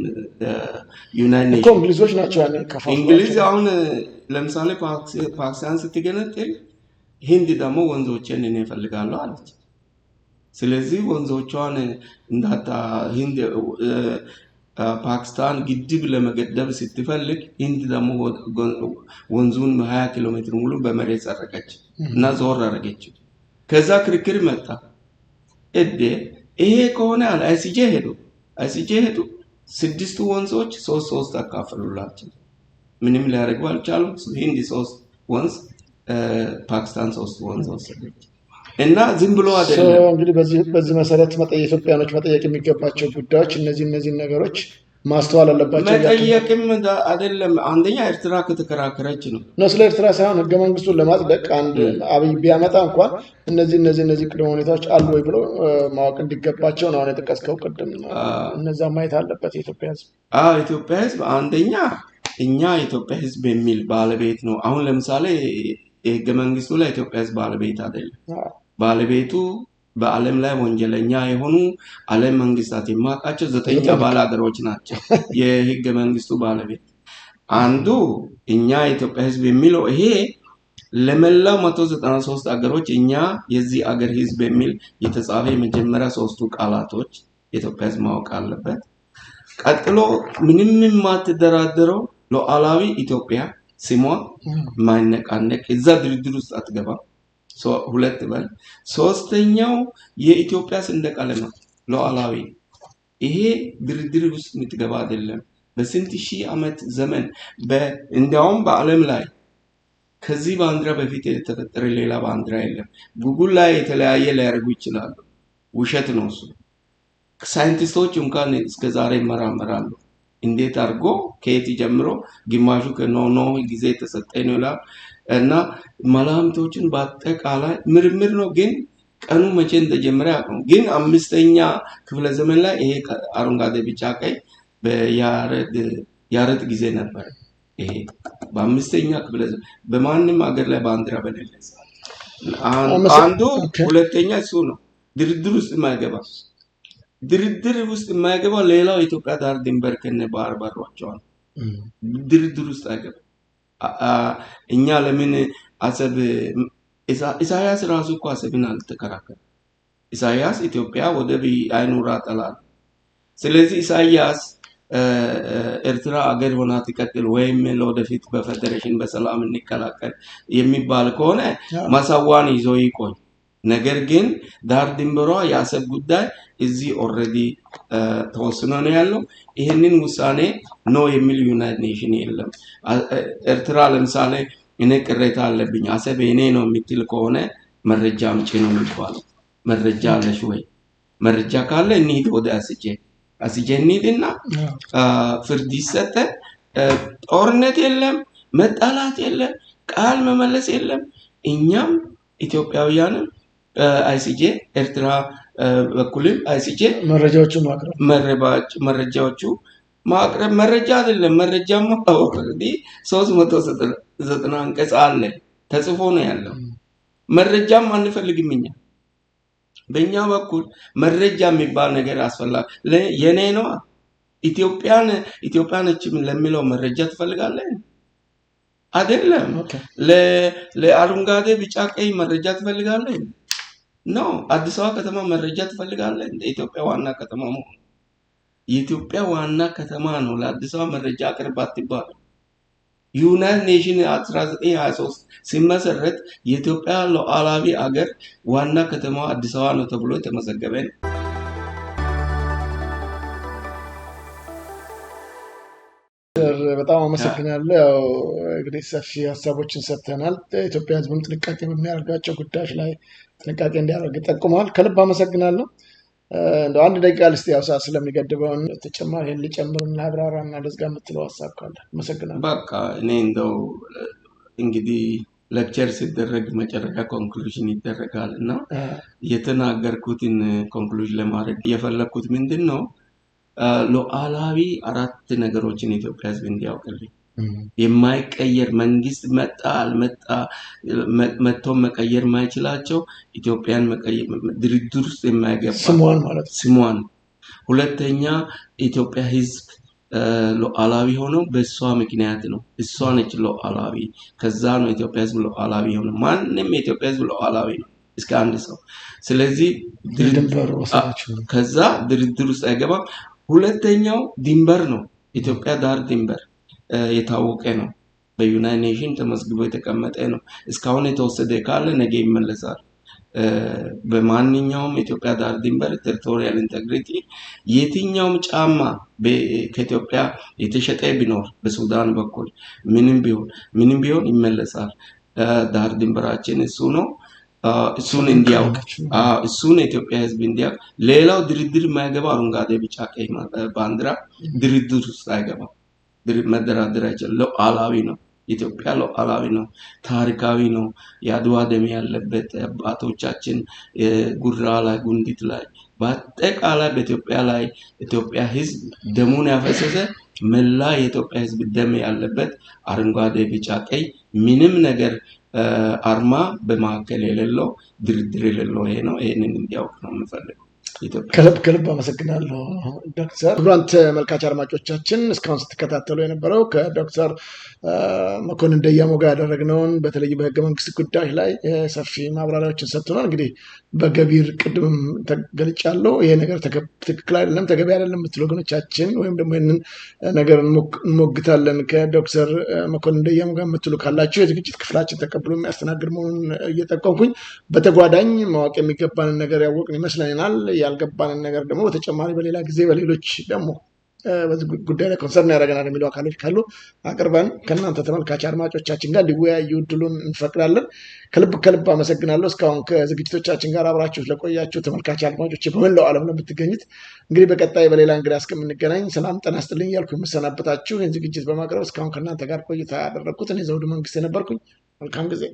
ዩናይትድ ኔሽንስ እንግሊዞች ናቸው ያኔ ከፋፍለው። እንግሊዝ አሁን ለምሳሌ ፓኪስታን ስትገነጥል ህንድ ደግሞ ወንዞችን እኔ እፈልጋለሁ አለች። ስለዚህ ወንዞቿን እንዳታ ህንድ ፓኪስታን ግድብ ለመገደብ ስትፈልግ ህንድ ደግሞ ወንዙን 20 ኪሎ ሜትር ሙሉ በመሬት ሰረቀች እና ዞር አረገችው። ከዛ ክርክር መጣ። ይሄ ከሆነ አለ አይሲጄ ሄዱ 6 ወንዞች 3 አካፈሉላቸው። ምንም ሊያደርጉ አልቻሉም። ህንድ 3 ወንዝ ፓኪስታን 3 ወንዝ ወሰደች እና ዝም ብሎ አይደለም። እንግዲህ በዚህ መሰረት ኢትዮጵያኖች መጠየቅ የሚገባቸው ጉዳዮች እነዚህ ነገሮች ማስተዋል አለባቸው። መጠየቅም አይደለም። አንደኛ ኤርትራ ከተከራከረች ነው ስለ ኤርትራ ሳይሆን ህገ መንግስቱን ለማጽደቅ አንድ አብይ ቢያመጣ እንኳን እነዚህ ቅድመ ሁኔታዎች አሉ ወይ ብሎ ማወቅ እንዲገባቸው ነው አሁን የጠቀስከው ቅድም። እነዛ ማየት አለበት የኢትዮጵያ ህዝብ። ኢትዮጵያ ህዝብ አንደኛ እኛ የኢትዮጵያ ህዝብ የሚል ባለቤት ነው። አሁን ለምሳሌ ህገ መንግስቱ ላይ ኢትዮጵያ ህዝብ ባለቤት አይደለም። ባለቤቱ በዓለም ላይ ወንጀለኛ የሆኑ ዓለም መንግስታት የማውቃቸው 9 አባል ሀገሮች ናቸው። የህገ መንግስቱ ባለቤት አንዱ እኛ የኢትዮጵያ ህዝብ የሚለው ይሄ ለመላው 193 ሀገሮች እኛ የዚህ ሀገር ህዝብ የሚል የተጻፈ የመጀመሪያ 3ቱ ቃላቶች የኢትዮጵያ ህዝብ ማወቅ አለበት። ቀጥሎ ምንም የማትደራደረው ሉዓላዊ ኢትዮጵያ ስሟ ማይነቃነቅ እዛ ድርድር ውስጥ አትገባም። 2 በል። 3ኛው የኢትዮጵያ ሰንደቅ ዓላማ ሉዓላዊ፣ ይሄ ድርድር ውስጥ የምትገባ አይደለም። በስንት ሺህ ዓመት ዘመን እንዲያውም በዓለም ላይ ከዚህ ባንዲራ በፊት የተፈጠረ ሌላ ባንዲራ የለም። ጉግል ላይ የተለያየ ሊያደርጉ ይችላሉ። ውሸት ነው እሱ። ሳይንቲስቶች እንኳን እስከዛሬ ይመራመራሉ። እንዴት አድርጎ ከየት ጀምሮ ግማሹ ከኖ ጊዜ ተሰጠኝ ነው ይላል እና መላምቶችን በአጠቃላይ ምርምር ነው። ግን ቀኑ መቼ እንደጀመረ ያውቃል። ግን 5ኛ ክፍለ ዘመን ላይ ይሄ አረንጓዴ ቢጫ ቀይ በያሬድ ጊዜ ነበር። ይሄ በ5ኛ ክፍለ ዘመን በማንም ሀገር ላይ ባንዲራ በሌለ አንዱ 2ኛ እሱ ነው። ድርድር ውስጥ የማይገባ ሌላው የኢትዮጵያ ዳር ድንበር ከነ ባህር በሯቸዋል። ድርድር ውስጥ አይገባ። እኛ ለምን አሰብ ኢሳያስ ራሱ እኮ አሰብን አልተከራከረም። ኢሳያስ ኢትዮጵያ ወደብ አይኑራት አላለ። ስለዚህ ኢሳያስ ኤርትራ አገር ሆና ትቀጥል ወይም ለወደፊት በፌደሬሽን በሰላም እንከላከል የሚባል ከሆነ ማሳዋን ይዞ ይቆይ። ነገር ግን ዳር ድንበሯ የአሰብ ጉዳይ እዚህ ኦልሬዲ ተወስኖ ነው ያለው። ይሄንን ውሳኔ ነው የሚል ዩናይትድ ኔሽን የለም። ኤርትራ ለምሳሌ እኔ ቅሬታ አለብኝ አሰብ የኔ ነው የምትል ከሆነ መረጃ አምጪ ነው የሚባለው። መረጃ አለሽ ወይ? መረጃ ካለ እንሂድ ወደ አስጄ እንሂድና ፍርድ ይሰጠ። ጦርነት የለም፣ መጣላት የለም፣ ቃል መመለስ የለም። እኛም ኢትዮጵያውያንም አይሲጄ ኤርትራ በኩልም አይሲጄ መረጃዎቹ ማቅረብ መረጃ አይደለም። መረጃማ ኦልሬዲ 390 አንቀጽ አለ ተጽፎ ነው ያለው። መረጃም አንፈልግም እኛ። በእኛ በኩል መረጃ የሚባል ነገር አስፈላጊ የኔ ነው። ኢትዮጵያነች ለሚለው መረጃ ትፈልጋለህ አይደለም? ለአረንጓዴ ቢጫ ቀይ መረጃ ትፈልጋለህ ነው? አዲስ አበባ ከተማ መረጃ ትፈልጋለህ? ኢትዮጵያ ዋና ከተማ ነው። የኢትዮጵያ ዋና ከተማ ነው። ለአዲስ አበባ መረጃ አቅርብ አትባል። ዩናይትድ ኔሽን 1923 ሲመሰረት የኢትዮጵያ ሉዓላዊ አገር ዋና ከተማ አዲስ አበባ ነው ተብሎ የተመዘገበ ነው። በጣም አመሰግናለሁ። ያው እንግዲህ ሰፊ ሀሳቦችን ሰጥተናል። ኢትዮጵያ ሕዝብም ጥንቃቄ በሚያደርጋቸው ጉዳዮች ላይ ጥንቃቄ እንዲያደርግ ጠቁመዋል። ከልብ አመሰግናለሁ። እንደው አንድ ደቂቃ ልስጥ ያው ሰዓት ስለሚገድበው ተጨማሪ ሊጨምርና አብራራና ለዝጋ የምትለው ሀሳብ ካለ አመሰግናለሁ። በቃ እኔ እንደው እንግዲህ ሌክቸር ሲደረግ መጨረሻ ኮንክሉዥን ይደረጋል እና የተናገርኩትን ኮንክሉዥን ለማድረግ የፈለኩት ምንድን ነው ሉዓላዊ 4 ነገሮችን ኢትዮጵያ ሕዝብ እንዲያውቅልኝ የማይቀየር መንግስት መጥቶ መቀየር ማይችላቸው ኢትዮጵያን መቀየር ድርድር ውስጥ የማይገባ ስሟን። ሁለተኛ ኢትዮጵያ ሕዝብ ሉዓላዊ ሆኖ በእሷ ምክንያት ነው። እሷ ነች ሉዓላዊ። ከዛ ነው ኢትዮጵያ ሕዝብ ሉዓላዊ ሆኖ። ማንም የኢትዮጵያ ሕዝብ ሉዓላዊ ነው እስከ አንድ ሰው። ስለዚህ ከዛ ድርድር ውስጥ አይገባም። ሁለተኛው ድንበር ነው። ኢትዮጵያ ዳር ድንበር የታወቀ ነው። በዩናይትድ ኔሽን ተመዝግቦ የተቀመጠ ነው። እስካሁን የተወሰደ ካለ ነገ ይመለሳል። በማንኛውም ኢትዮጵያ ዳር ድንበር ቴሪቶሪያል ኢንቴግሪቲ የትኛውም ጫማ ከኢትዮጵያ የተሸጠ ቢኖር በሱዳን በኩል ምንም ቢሆን ይመለሳል። ዳር ድንበራችን እሱ ነው። እሱን እንዲያውቅ እሱን የኢትዮጵያ ሕዝብ እንዲያውቅ። ሌላው ድርድር የማይገባ አረንጓዴ ቢጫ ቀይ ባንዲራ ድርድር ውስጥ አይገባም። መደራደር አይችልም። ሉዓላዊ ነው። ኢትዮጵያ ሉዓላዊ ነው። ታሪካዊ ነው። የአድዋ ደም ያለበት አባቶቻችን ጉራ ላይ ጉንዲት ላይ በአጠቃላይ በኢትዮጵያ ላይ ኢትዮጵያ ሕዝብ ደሙን ያፈሰሰ መላ የኢትዮጵያ ሕዝብ ደም ያለበት አረንጓዴ ቢጫ ቀይ ምንም ነገር አርማ በማዕከል የሌለው ድርድር የሌለው ይሄ ነው። ይሄንን እንዲያውቅ ነው የምፈልገው። ከልብ አመሰግናለሁ ዶክተር። ክቡራን ተመልካች አድማጮቻችን እስካሁን ስትከታተሉ የነበረው ከዶክተር መኮንን ደያሞ ጋር ያደረግነውን በተለይ በህገ መንግስት ጉዳይ ላይ ሰፊ ማብራሪያዎችን ሰጥተናል። እንግዲህ በገቢር ቅድምም ተገልጫለሁ። ይሄ ነገር ትክክል አይደለም፣ ተገቢ አይደለም የምትሉ ወገኖቻችን ወይም ደግሞ ይህንን ነገር እንሞግታለን ከዶክተር መኮንን ደያሞ ጋር የምትሉ ካላችሁ የዝግጅት ክፍላችን ተቀብሎ የሚያስተናግድ መሆኑን እየጠቆምኩኝ በተጓዳኝ ማወቅ የሚገባንን ነገር ያወቅን ይመስለናል። ያልገባንን ነገር ደግሞ በተጨማሪ በሌላ ጊዜ በሌሎች ደግሞ በዚህ ጉዳይ ላይ ኮንሰርን ያደርገናል የሚሉ አካሎች ካሉ አቅርበን ከእናንተ ተመልካች አድማጮቻችን ጋር እንዲወያዩ እድሉን እንፈቅዳለን። ከልብ አመሰግናለሁ። እስካሁን ከዝግጅቶቻችን ጋር አብራችሁ ለቆያችሁ ተመልካች አድማጮች በመላው ዓለም ለምትገኙት እንግዲህ በቀጣይ በሌላ እንግዲህ እስከምንገናኝ ሰላም ጤና ይስጥልኝ እያልኩ የምሰናበታችሁ ይህን ዝግጅት በማቅረብ እስካሁን ከእናንተ ጋር ቆይታ ያደረግኩት እኔ ዘውዱ መንግስት የነበርኩኝ። መልካም ጊዜ።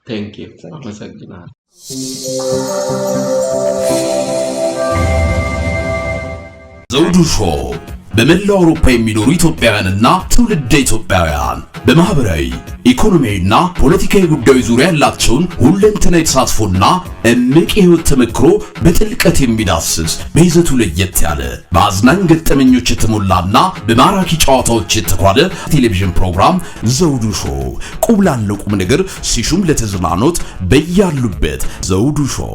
ቴንኪው። አመሰግናለሁ። ዘውዱ ሾው በመላው አውሮፓ የሚኖሩ ኢትዮጵያውያንና ትውልደ ኢትዮጵያውያን በማህበራዊ ኢኮኖሚያዊና ፖለቲካዊ ጉዳዮች ዙሪያ ያላቸውን ሁለንተናዊ ተሳትፎና እምቅ የህይወት ተመክሮ በጥልቀት የሚዳስስ በይዘቱ ለየት ያለ በአዝናኝ ገጠመኞች የተሞላና በማራኪ ጨዋታዎች የተኳለ ቴሌቪዥን ፕሮግራም ዘውዱ ሾው። ቁም ላለው ቁም ነገር ሲሹም ለተዝናኖት በያሉበት ዘውዱ ሾው።